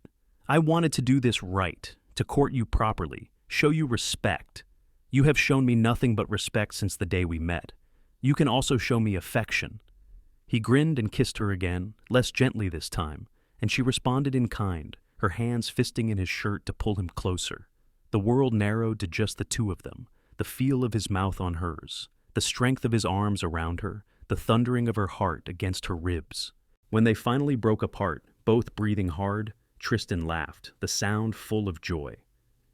I wanted to do this right, to court you properly, show you respect. You have shown me nothing but respect since the day we met. You can also show me affection." He grinned and kissed her again, less gently this time, and she responded in kind, her hands fisting in his shirt to pull him closer. The world narrowed to just the two of them, the feel of his mouth on hers, the strength of his arms around her, the thundering of her heart against her ribs. When they finally broke apart, both breathing hard, Tristan laughed, the sound full of joy.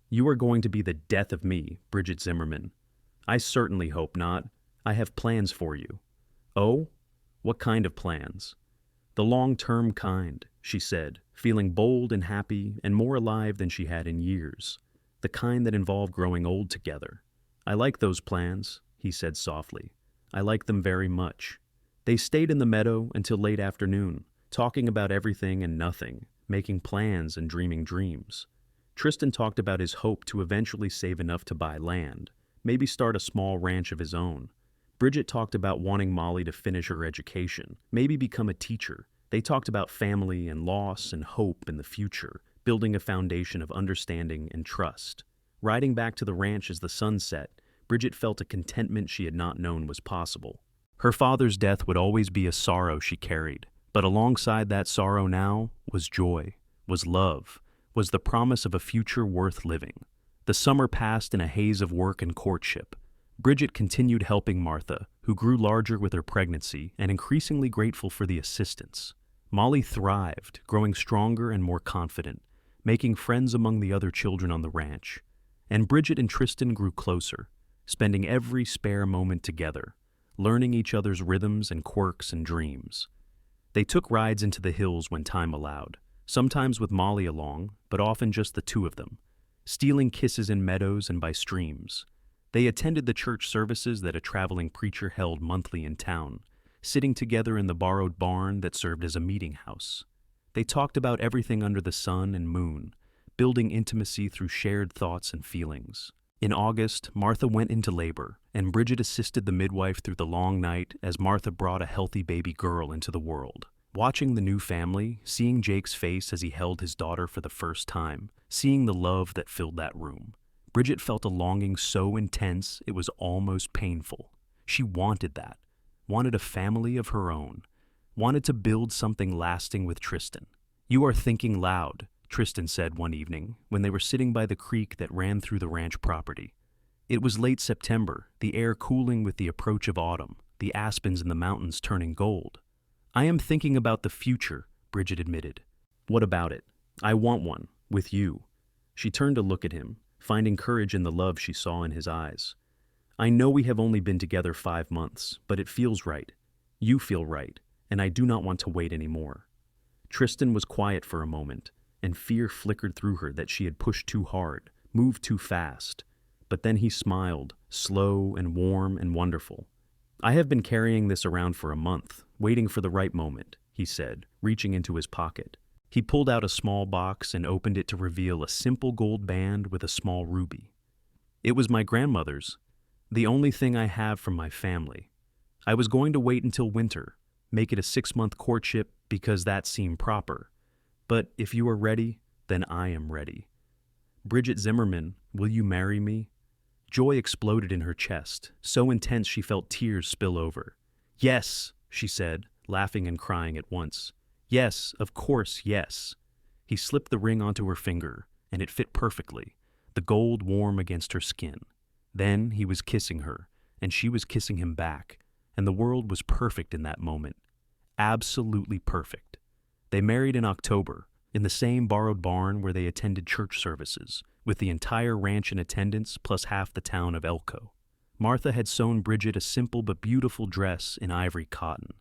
"You are going to be the death of me, Bridget Zimmerman." "I certainly hope not. I have plans for you." "Oh? What kind of plans?" "The long-term kind," she said, feeling bold and happy and more alive than she had in years. "The kind that involve growing old together." "I like those plans," he said softly. "I like them very much." They stayed in the meadow until late afternoon, talking about everything and nothing, making plans and dreaming dreams. Tristan talked about his hope to eventually save enough to buy land, maybe start a small ranch of his own. Bridget talked about wanting Molly to finish her education, maybe become a teacher. They talked about family and loss and hope in the future, building a foundation of understanding and trust. Riding back to the ranch as the sun set, Bridget felt a contentment she had not known was possible. Her father's death would always be a sorrow she carried, but alongside that sorrow now was joy, was love, was the promise of a future worth living. The summer passed in a haze of work and courtship. Bridget continued helping Martha, who grew larger with her pregnancy and increasingly grateful for the assistance. Molly thrived, growing stronger and more confident, making friends among the other children on the ranch. And Bridget and Tristan grew closer, spending every spare moment together, learning each other's rhythms and quirks and dreams. They took rides into the hills when time allowed, sometimes with Molly along, but often just the two of them, stealing kisses in meadows and by streams. They attended the church services that a traveling preacher held monthly in town, sitting together in the borrowed barn that served as a meeting house. They talked about everything under the sun and moon, building intimacy through shared thoughts and feelings. In August, Martha went into labor, and Bridget assisted the midwife through the long night as Martha brought a healthy baby girl into the world. Watching the new family, seeing Jake's face as he held his daughter for the first time, seeing the love that filled that room, Bridget felt a longing so intense it was almost painful. She wanted that, wanted a family of her own, wanted to build something lasting with Tristan. "You are thinking loud," Tristan said one evening when they were sitting by the creek that ran through the ranch property. It was late September, the air cooling with the approach of autumn, the aspens in the mountains turning gold. "I am thinking about the future," Bridget admitted. "What about it? I want one, with you." She turned to look at him, finding courage in the love she saw in his eyes. "I know we have only been together 5 months, but it feels right. You feel right, and I do not want to wait anymore." Tristan was quiet for a moment, and fear flickered through her that she had pushed too hard, moved too fast. But then he smiled, slow and warm and wonderful. "I have been carrying this around for a month, waiting for the right moment," he said, reaching into his pocket. He pulled out a small box and opened it to reveal a simple gold band with a small ruby. "It was my grandmother's, the only thing I have from my family. I was going to wait until winter, make it a 6-month courtship because that seemed proper. But if you are ready, then I am ready. Bridget Zimmerman, will you marry me?" Joy exploded in her chest, so intense she felt tears spill over. "Yes," she said, laughing and crying at once. "Yes, of course, yes." He slipped the ring onto her finger, and it fit perfectly, the gold warm against her skin. Then he was kissing her, and she was kissing him back, and the world was perfect in that moment. Absolutely perfect. They married in October, in the same borrowed barn where they attended church services, with the entire ranch in attendance plus half the town of Elko. Martha had sewn Bridget a simple but beautiful dress in ivory cotton,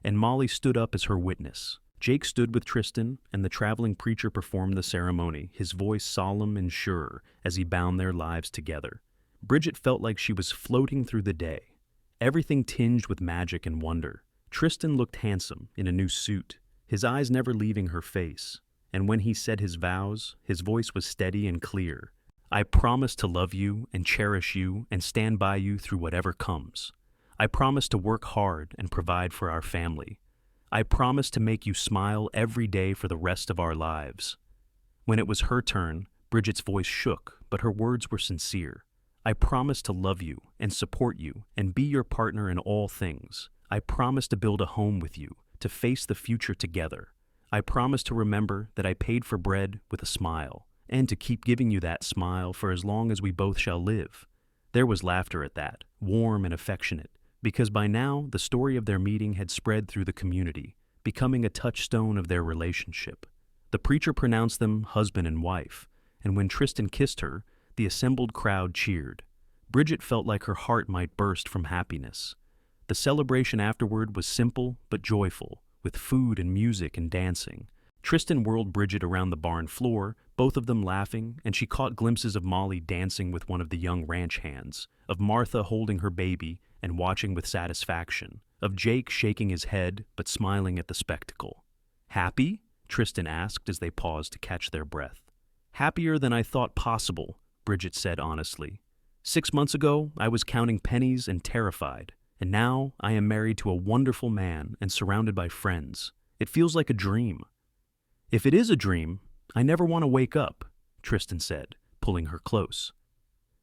and Molly stood up as her witness. Jake stood with Tristan, and the traveling preacher performed the ceremony, his voice solemn and sure as he bound their lives together. Bridget felt like she was floating through the day, everything tinged with magic and wonder. Tristan looked handsome in a new suit, his eyes never leaving her face, and when he said his vows, his voice was steady and clear. "I promise to love you and cherish you and stand by you through whatever comes. I promise to work hard and provide for our family. I promise to make you smile every day for the rest of our lives." When it was her turn, Bridget's voice shook, but her words were sincere. "I promise to love you and support you and be your partner in all things. I promise to build a home with you, to face the future together. I promise to remember that I paid for bread with a smile, and to keep giving you that smile for as long as we both shall live." There was laughter at that, warm and affectionate, because by now the story of their meeting had spread through the community, becoming a touchstone of their relationship. The preacher pronounced them husband and wife, and when Tristan kissed her, the assembled crowd cheered. Bridget felt like her heart might burst from happiness. The celebration afterward was simple but joyful, with food and music and dancing. Tristan whirled Bridget around the barn floor, both of them laughing, and she caught glimpses of Molly dancing with one of the young ranch hands, of Martha holding her baby and watching with satisfaction, of Jake shaking his head but smiling at the spectacle. "Happy?" Tristan asked as they paused to catch their breath. "Happier than I thought possible," Bridget said honestly. 6 months ago, I was counting pennies and terrified, and now I am married to a wonderful man and surrounded by friends. It feels like a dream." "If it is a dream, I never want to wake up," Tristan said, pulling her close.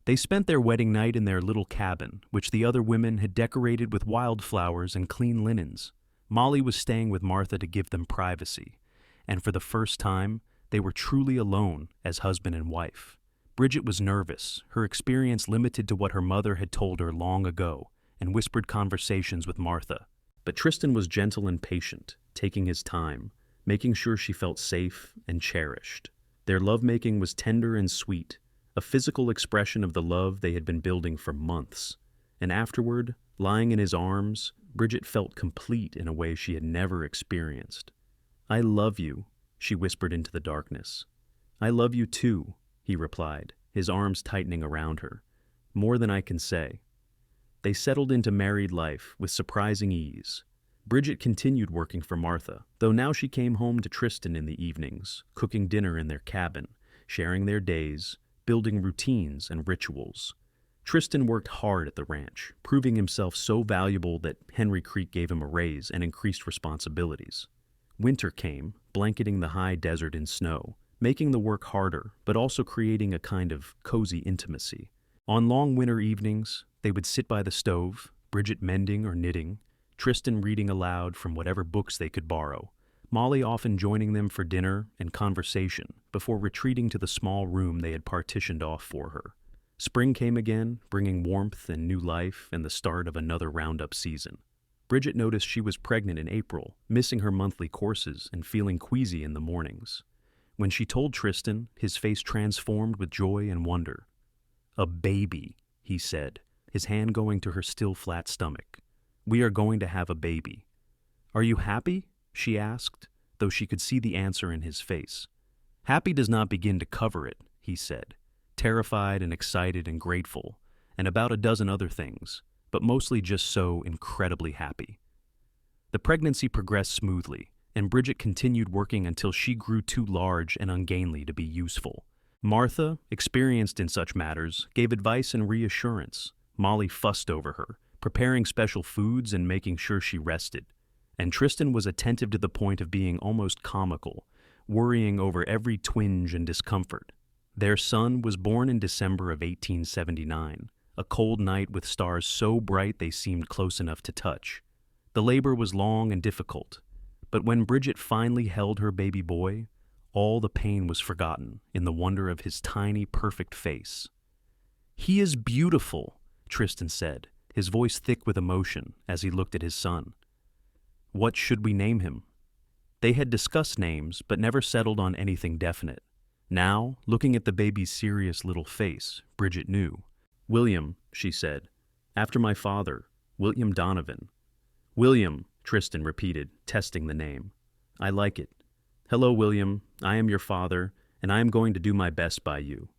They spent their wedding night in their little cabin, which the other women had decorated with wildflowers and clean linens. Molly was staying with Martha to give them privacy, and for the first time, they were truly alone as husband and wife. Bridget was nervous, her experience limited to what her mother had told her long ago, and whispered conversations with Martha. But Tristan was gentle and patient, taking his time, making sure she felt safe and cherished. Their lovemaking was tender and sweet, a physical expression of the love they had been building for months. And afterward, lying in his arms, Bridget felt complete in a way she had never experienced. "I love you," she whispered into the darkness. "I love you too," he replied, his arms tightening around her. "More than I can say." They settled into married life with surprising ease. Bridget continued working for Martha, though now she came home to Tristan in the evenings, cooking dinner in their cabin, sharing their days, building routines and rituals. Tristan worked hard at the ranch, proving himself so valuable that Henry Creek gave him a raise and increased responsibilities. Winter came, blanketing the high desert in snow, making the work harder, but also creating a kind of cozy intimacy. On long winter evenings, they would sit by the stove, Bridget mending or knitting, Tristan reading aloud from whatever books they could borrow, Molly often joining them for dinner and conversation before retreating to the small room they had partitioned off for her. Spring came again, bringing warmth and new life and the start of another roundup season. Bridget noticed she was pregnant in April, missing her monthly courses and feeling queasy in the mornings. When she told Tristan, his face transformed with joy and wonder. "A baby," he said, his hand going to her still flat stomach. "We are going to have a baby." "Are you happy?" she asked, though she could see the answer in his face. "Happy does not begin to cover it," he said, terrified and excited and grateful, and about a dozen other things, but mostly just so incredibly happy. The pregnancy progressed smoothly, and Bridget continued working until she grew too large and ungainly to be useful. Martha, experienced in such matters, gave advice and reassurance. Molly fussed over her, preparing special foods and making sure she rested. And Tristan was attentive to the point of being almost comical, worrying over every twinge and discomfort. Their son was born in December of 1879, a cold night with stars so bright they seemed close enough to touch. The labor was long and difficult, but when Bridget finally held her baby boy, all the pain was forgotten in the wonder of his tiny, perfect face. "He is beautiful," Tristan said, his voice thick with emotion as he looked at his son. "What should we name him?" They had discussed names, but never settled on anything definite. Now, looking at the baby's serious little face, Bridget knew. "William," she said. "After my father, William Donovan." "William," Tristan repeated, testing the name. "I like it. Hello, William. I am your father, and I am going to do my best by you."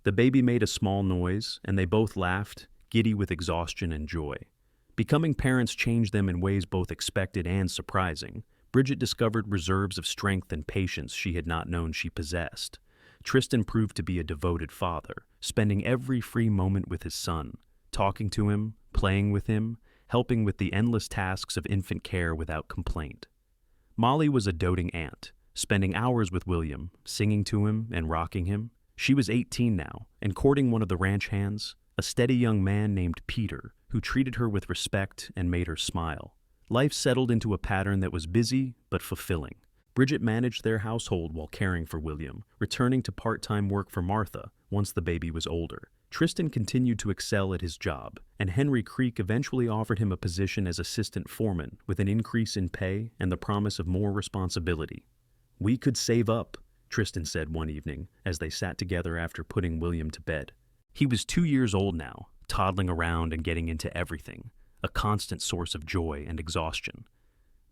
The baby made a small noise, and they both laughed, giddy with exhaustion and joy. Becoming parents changed them in ways both expected and surprising. Bridget discovered reserves of strength and patience she had not known she possessed. Tristan proved to be a devoted father, spending every free moment with his son, talking to him, playing with him, helping with the endless tasks of infant care without complaint. Molly was a doting aunt, spending hours with William, singing to him and rocking him. She was 18 now, and courting one of the ranch hands, a steady young man named Peter, who treated her with respect and made her smile. Life settled into a pattern that was busy but fulfilling. Bridget managed their household while caring for William, returning to part-time work for Martha once the baby was older. Tristan continued to excel at his job, and Henry Creek eventually offered him a position as assistant foreman with an increase in pay and the promise of more responsibility. "We could save up," Tristan said one evening as they sat together after putting William to bed. He was 2 years old now, toddling around and getting into everything, a constant source of joy and exhaustion.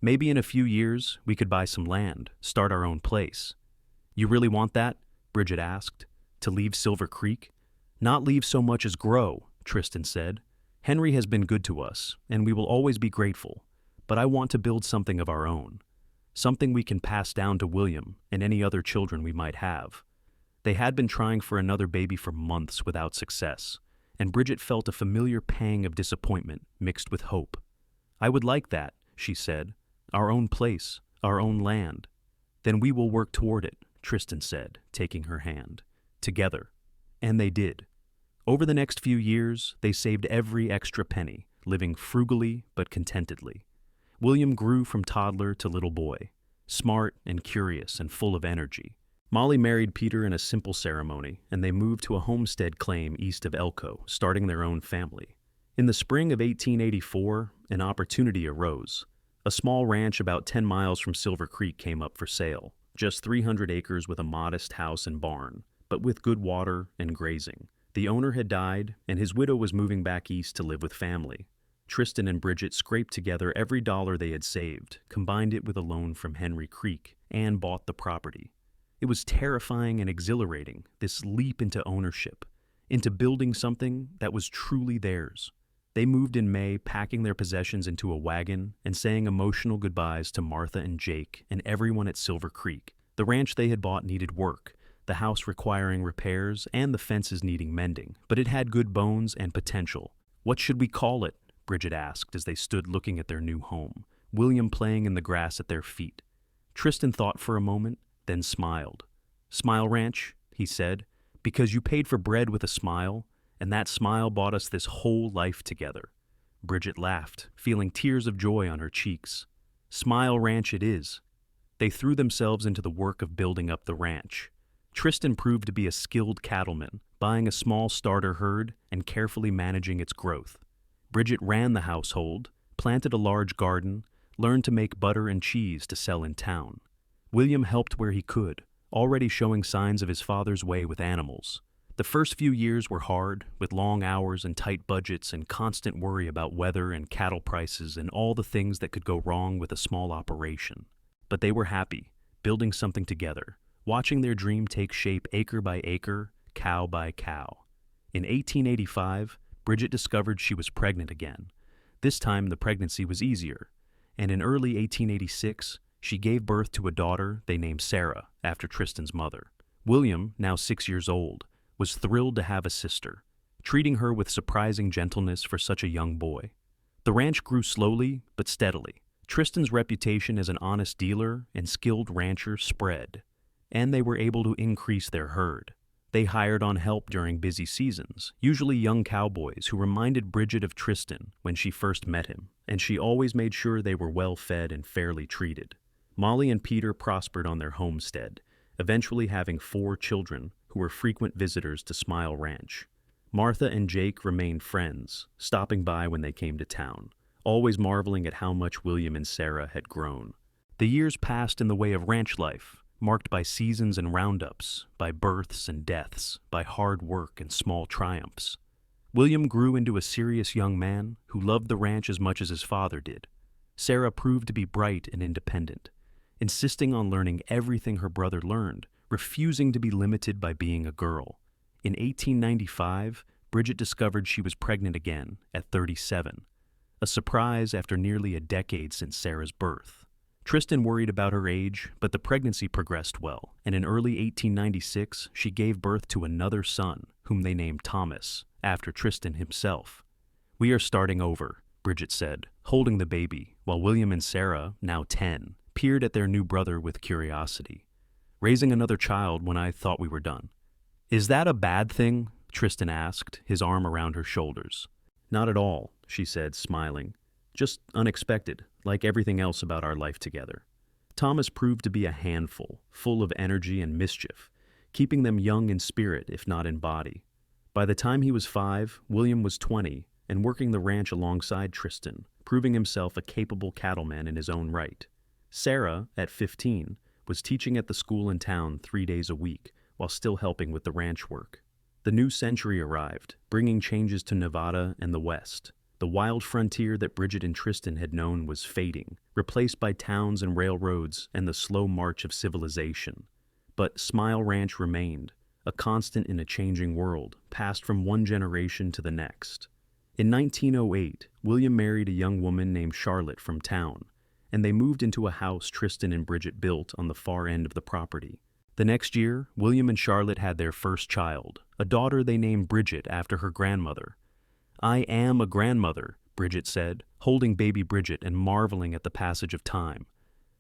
"Maybe in a few years, we could buy some land, start our own place." "You really want that?" Bridget asked. "To leave Silver Creek?" "Not leave so much as grow," Tristan said. "Henry has been good to us, and we will always be grateful. But I want to build something of our own. Something we can pass down to William and any other children we might have." They had been trying for another baby for months without success, and Bridget felt a familiar pang of disappointment mixed with hope. "I would like that," she said. "Our own place, our own land." "Then we will work toward it," Tristan said, taking her hand. "Together." And they did. Over the next few years, they saved every extra penny, living frugally but contentedly. William grew from toddler to little boy, smart and curious and full of energy. Molly married Peter in a simple ceremony, and they moved to a homestead claim east of Elko, starting their own family. In the spring of 1884, an opportunity arose. A small ranch about 10 miles from Silver Creek came up for sale, just 300 acres with a modest house and barn, but with good water and grazing. The owner had died, and his widow was moving back east to live with family. Tristan and Bridget scraped together every dollar they had saved, combined it with a loan from Henry Creek, and bought the property. It was terrifying and exhilarating, this leap into ownership, into building something that was truly theirs. They moved in May, packing their possessions into a wagon and saying emotional goodbyes to Martha and Jake and everyone at Silver Creek. The ranch they had bought needed work, the house requiring repairs and the fences needing mending, but it had good bones and potential. "What should we call it?" Bridget asked as they stood looking at their new home, William playing in the grass at their feet. Tristan thought for a moment, then smiled. "Smile Ranch," he said, "because you paid for bread with a smile, and that smile bought us this whole life together." Bridget laughed, feeling tears of joy on her cheeks. "Smile Ranch it is." They threw themselves into the work of building up the ranch. Tristan proved to be a skilled cattleman, buying a small starter herd and carefully managing its growth. Bridget ran the household, planted a large garden, learned to make butter and cheese to sell in town. William helped where he could, already showing signs of his father's way with animals. The first few years were hard, with long hours and tight budgets and constant worry about weather and cattle prices and all the things that could go wrong with a small operation. But they were happy, building something together, watching their dream take shape acre by acre, cow by cow. In 1885, Bridget discovered she was pregnant again. This time the pregnancy was easier, and in early 1886, she gave birth to a daughter they named Sarah, after Tristan's mother. William, now 6 years old, was thrilled to have a sister, treating her with surprising gentleness for such a young boy. The ranch grew slowly but steadily. Tristan's reputation as an honest dealer and skilled rancher spread, and they were able to increase their herd. They hired on help during busy seasons, usually young cowboys who reminded Bridget of Tristan when she first met him, and she always made sure they were well fed and fairly treated. Molly and Peter prospered on their homestead, eventually having 4 children who were frequent visitors to Smile Ranch. Martha and Jake remained friends, stopping by when they came to town, always marveling at how much William and Sarah had grown. The years passed in the way of ranch life, marked by seasons and roundups, by births and deaths, by hard work and small triumphs. William grew into a serious young man who loved the ranch as much as his father did. Sarah proved to be bright and independent, insisting on learning everything her brother learned, refusing to be limited by being a girl. In 1895, Bridget discovered she was pregnant again at 37, a surprise after nearly a decade since Sarah's birth. Tristan worried about her age, but the pregnancy progressed well, and in early 1896, she gave birth to another son, whom they named Thomas, after Tristan himself. "We are starting over," Bridget said, holding the baby, while William and Sarah, now 10, peered at their new brother with curiosity. "Raising another child when I thought we were done." "Is that a bad thing?" Tristan asked, his arm around her shoulders. "Not at all," she said, smiling. "Just unexpected, like everything else about our life together." Thomas proved to be a handful, full of energy and mischief, keeping them young in spirit if not in body. By the time he was 5, William was 20, and working the ranch alongside Tristan, proving himself a capable cattleman in his own right. Sarah, at 15, was teaching at the school in town 3 days a week, while still helping with the ranch work. The new century arrived, bringing changes to Nevada and the West. The wild frontier that Bridget and Tristan had known was fading, replaced by towns and railroads and the slow march of civilization. But Smile Ranch remained, a constant in a changing world, passed from one generation to the next. In 1908, William married a young woman named Charlotte from town, and they moved into a house Tristan and Bridget built on the far end of the property. The next year, William and Charlotte had their first child, a daughter they named Bridget after her grandmother. "I am a grandmother," Bridget said, holding baby Bridget and marveling at the passage of time.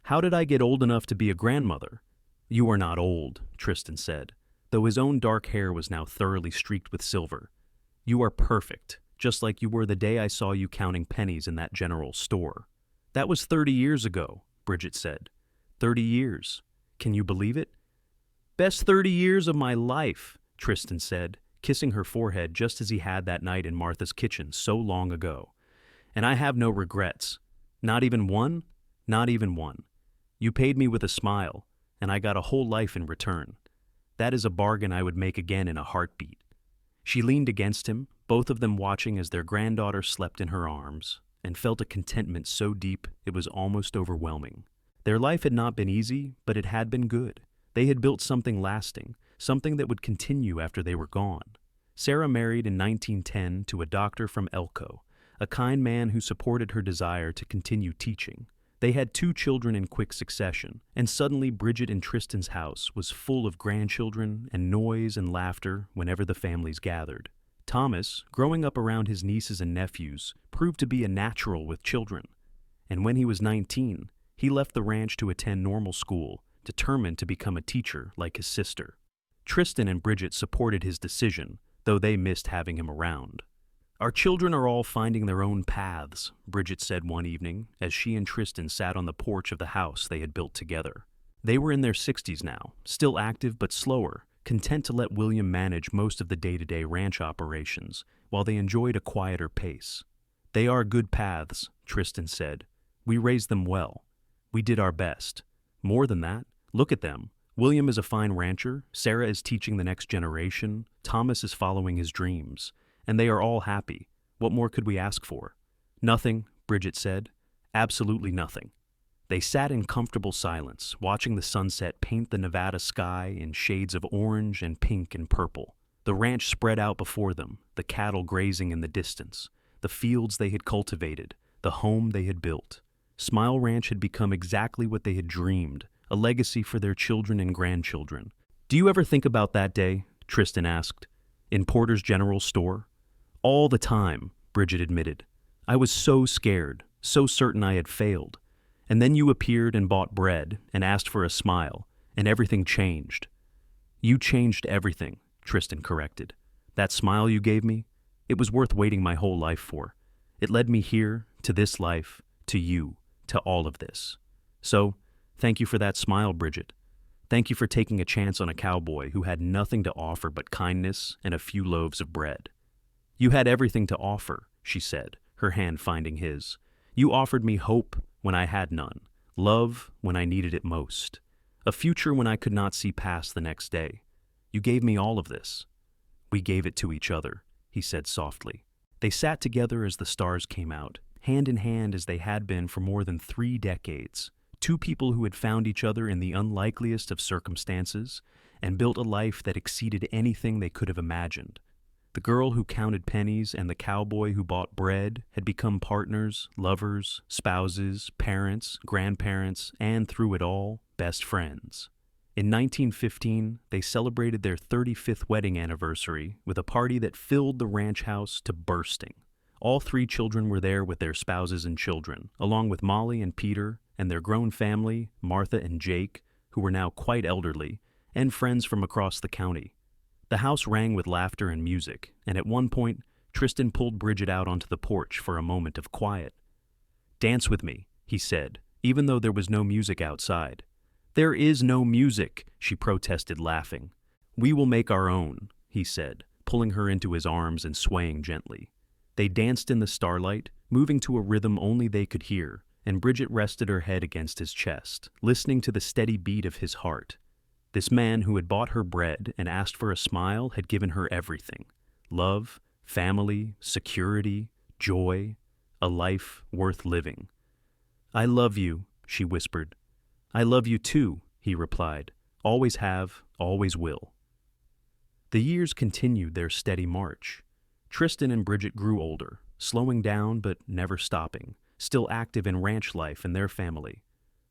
"How did I get old enough to be a grandmother?" "You are not old," Tristan said, though his own dark hair was now thoroughly streaked with silver. "You are perfect, just like you were the day I saw you counting pennies in that general store." "That was 30 years ago," Bridget said. 30 years. Can you believe it?" "Best 30 years of my life," Tristan said, kissing her forehead just as he had that night in Martha's kitchen so long ago. "And I have no regrets. Not even one? Not even one. You paid me with a smile, and I got a whole life in return. That is a bargain I would make again in a heartbeat." She leaned against him, both of them watching as their granddaughter slept in her arms, and felt a contentment so deep it was almost overwhelming. Their life had not been easy, but it had been good. They had built something lasting, something that would continue after they were gone. Sarah married in 1910 to a doctor from Elko, a kind man who supported her desire to continue teaching. They had 2 children in quick succession, and suddenly Bridget and Tristan's house was full of grandchildren and noise and laughter whenever the families gathered. Thomas, growing up around his nieces and nephews, proved to be a natural with children. And when he was 19, he left the ranch to attend normal school, determined to become a teacher like his sister. Tristan and Bridget supported his decision, though they missed having him around. "Our children are all finding their own paths," Bridget said one evening as she and Tristan sat on the porch of the house they had built together. They were in their 60s now, still active but slower, content to let William manage most of the day-to-day ranch operations, while they enjoyed a quieter pace. "They are good paths," Tristan said. "We raised them well. We did our best. More than that, look at them. William is a fine rancher, Sarah is teaching the next generation, Thomas is following his dreams, and they are all happy. What more could we ask for?" "Nothing," Bridget said. "Absolutely nothing." They sat in comfortable silence, watching the sunset paint the Nevada sky in shades of orange and pink and purple. The ranch spread out before them, the cattle grazing in the distance, the fields they had cultivated, the home they had built. Smile Ranch had become exactly what they had dreamed, a legacy for their children and grandchildren. "Do you ever think about that day?" Tristan asked. "In Porter's General Store?" "All the time," Bridget admitted. "I was so scared, so certain I had failed. And then you appeared and bought bread and asked for a smile, and everything changed." "You changed everything," Tristan corrected. "That smile you gave me, it was worth waiting my whole life for. It led me here, to this life, to you, to all of this. So, thank you for that smile, Bridget. Thank you for taking a chance on a cowboy who had nothing to offer but kindness and a few loaves of bread." "You had everything to offer," she said, her hand finding his. "You offered me hope when I had none, love when I needed it most, a future when I could not see past the next day. You gave me all of this." "We gave it to each other," he said softly. They sat together as the stars came out, hand in hand as they had been for more than 3 decades, 2 people who had found each other in the unlikeliest of circumstances and built a life that exceeded anything they could have imagined. The girl who counted pennies and the cowboy who bought bread had become partners, lovers, spouses, parents, grandparents, and through it all, best friends. In 1915, they celebrated their 35th wedding anniversary with a party that filled the ranch house to bursting. All 3 children were there with their spouses and children, along with Molly and Peter and their grown family, Martha and Jake, who were now quite elderly, and friends from across the county. The house rang with laughter and music, and at one point, Tristan pulled Bridget out onto the porch for a moment of quiet. "Dance with me," he said, even though there was no music outside. "There is no music," she protested, laughing. "We will make our own," he said, pulling her into his arms and swaying gently. They danced in the starlight, moving to a rhythm only they could hear, and Bridget rested her head against his chest, listening to the steady beat of his heart. This man who had bought her bread and asked for a smile had given her everything: love, family, security, joy, a life worth living. "I love you," she whispered. "I love you too," he replied. "Always have, always will." The years continued their steady march. Tristan and Bridget grew older, slowing down but never stopping, still active in ranch life and their family.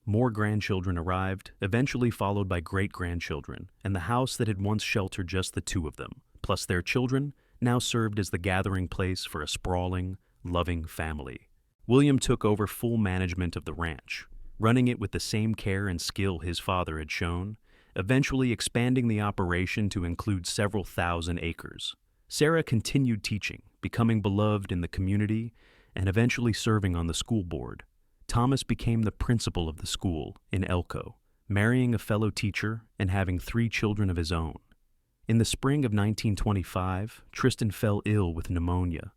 More grandchildren arrived, eventually followed by great-grandchildren, and the house that had once sheltered just the 2 of them, plus their children, now served as the gathering place for a sprawling, loving family. William took over full management of the ranch, running it with the same care and skill his father had shown, eventually expanding the operation to include several thousand acres. Sarah continued teaching, becoming beloved in the community, and eventually serving on the school board. Thomas became the principal of the school in Elko, marrying a fellow teacher and having 3 children of his own. In the spring of 1925, Tristan fell ill with pneumonia.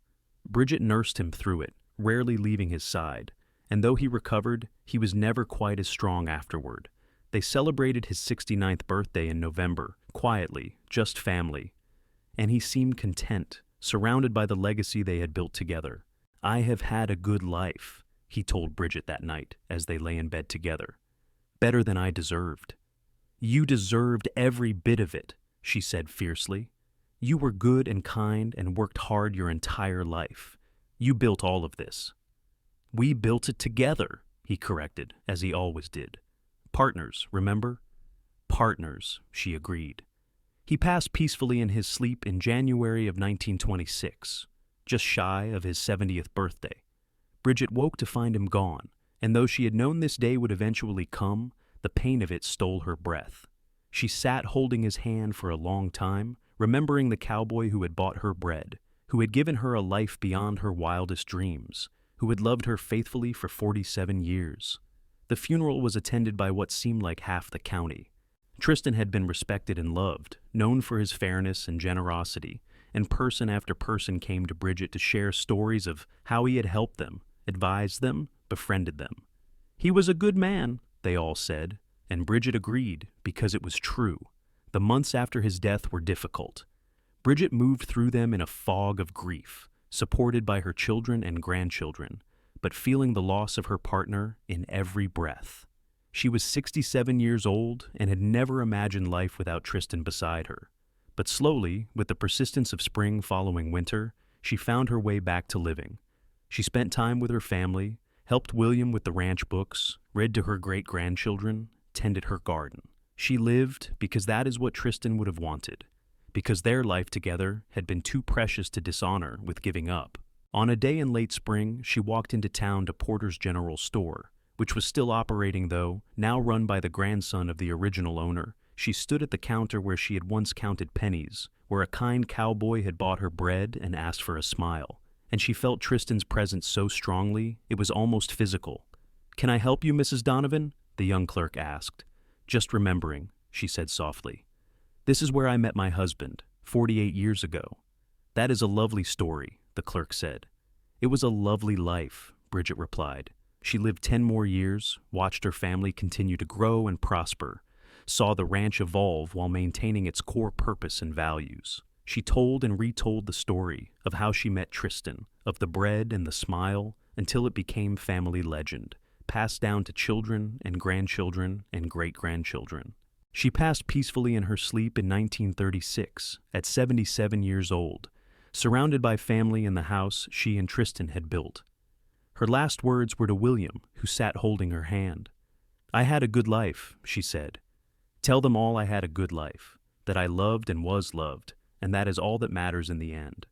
Bridget nursed him through it, rarely leaving his side, and though he recovered, he was never quite as strong afterward. They celebrated his 69th birthday in November, quietly, just family, and he seemed content, surrounded by the legacy they had built together. "I have had a good life," he told Bridget that night as they lay in bed together. "Better than I deserved." "You deserved every bit of it," she said fiercely. "You were good and kind and worked hard your entire life. You built all of this." "We built it together," he corrected, as he always did. "Partners, remember?" "Partners," she agreed. He passed peacefully in his sleep in January of 1926, just shy of his 70th birthday. Bridget woke to find him gone, and though she had known this day would eventually come, the pain of it stole her breath. She sat holding his hand for a long time, remembering the cowboy who had bought her bread, who had given her a life beyond her wildest dreams, who had loved her faithfully for 47 years. The funeral was attended by what seemed like half the county. Tristan had been respected and loved, known for his fairness and generosity, and person after person came to Bridget to share stories of how he had helped them, advised them, befriended them. He was a good man, they all said, and Bridget agreed because it was true. The months after his death were difficult. Bridget moved through them in a fog of grief, supported by her children and grandchildren, but feeling the loss of her partner in every breath. She was 67 years old and had never imagined life without Tristan beside her. But slowly, with the persistence of spring following winter, she found her way back to living. She spent time with her family, helped William with the ranch books, read to her great-grandchildren, tended her garden. She lived because that is what Tristan would have wanted, because their life together had been too precious to dishonor with giving up. On a day in late spring, she walked into town to Porter's General Store, which was still operating though, now run by the grandson of the original owner. She stood at the counter where she had once counted pennies, where a kind cowboy had bought her bread and asked for a smile, and she felt Tristan's presence so strongly it was almost physical. "Can I help you, Mrs. Donovan?" the young clerk asked. "Just remembering," she said softly. "This is where I met my husband, 48 years ago." "That is a lovely story," the clerk said. "It was a lovely life," Bridget replied. She lived 10 more years, watched her family continue to grow and prosper, saw the ranch evolve while maintaining its core purpose and values. She told and retold the story of how she met Tristan, of the bread and the smile, until it became family legend, passed down to children and grandchildren and great-grandchildren. She passed peacefully in her sleep in 1936, at 77 years old, surrounded by family in the house she and Tristan had built. Her last words were to William, who sat holding her hand. "I had a good life," she said. "Tell them all I had a good life, that I loved and was loved, and that is all that matters in the end."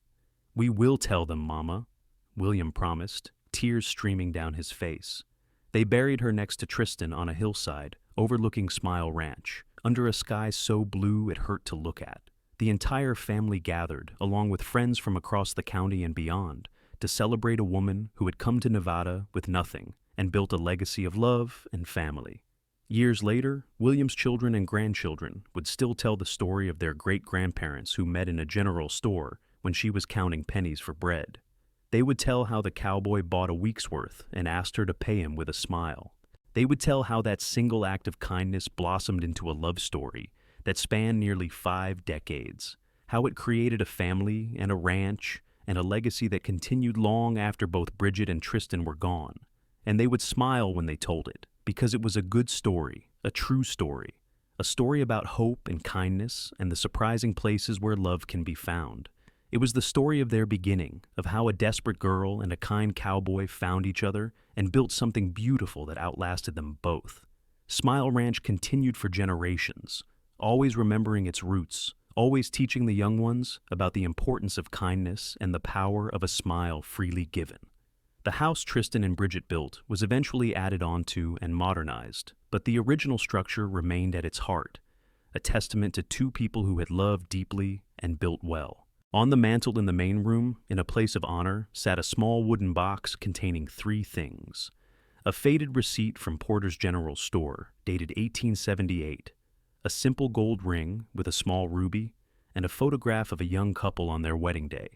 "We will tell them, Mama," William promised, tears streaming down his face. They buried her next to Tristan on a hillside, overlooking Smile Ranch, under a sky so blue it hurt to look at. The entire family gathered, along with friends from across the county and beyond, to celebrate a woman who had come to Nevada with nothing and built a legacy of love and family. Years later, William's children and grandchildren would still tell the story of their great-grandparents who met in a general store when she was counting pennies for bread. They would tell how the cowboy bought a week's worth and asked her to pay him with a smile. They would tell how that single act of kindness blossomed into a love story that spanned nearly 5 decades, how it created a family and a ranch and a legacy that continued long after both Bridget and Tristan were gone. And they would smile when they told it, because it was a good story, a true story, a story about hope and kindness and the surprising places where love can be found. It was the story of their beginning, of how a desperate girl and a kind cowboy found each other and built something beautiful that outlasted them both. Smile Ranch continued for generations, always remembering its roots, always teaching the young ones about the importance of kindness and the power of a smile freely given. The house Tristan and Bridget built was eventually added onto and modernized, but the original structure remained at its heart, a testament to two people who had loved deeply and built well. On the mantel in the main room, in a place of honor, sat a small wooden box containing 3 things: a faded receipt from Porter's General Store, dated 1878, a simple gold ring with a small ruby, and a photograph of a young couple on their wedding day,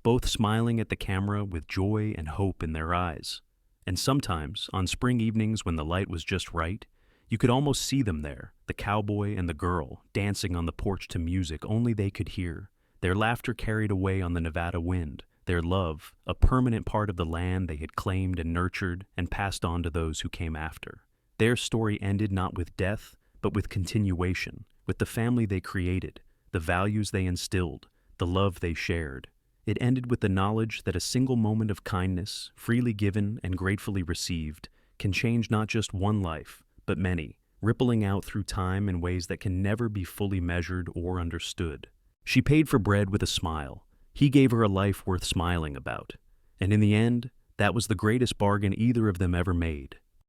both smiling at the camera with joy and hope in their eyes. And sometimes, on spring evenings when the light was just right, you could almost see them there, the cowboy and the girl, dancing on the porch to music only they could hear, Their laughter carried away on the Nevada wind, their love, a permanent part of the land they had claimed and nurtured and passed on to those who came after. Their story ended not with death, but with continuation, with the family they created, the values they instilled, the love they shared. It ended with the knowledge that a single moment of kindness, freely given and gratefully received, can change not just one life, but many, rippling out through time in ways that can never be fully measured or understood. She paid for bread with a smile. He gave her a life worth smiling about. And in the end, that was the greatest bargain either of them ever made.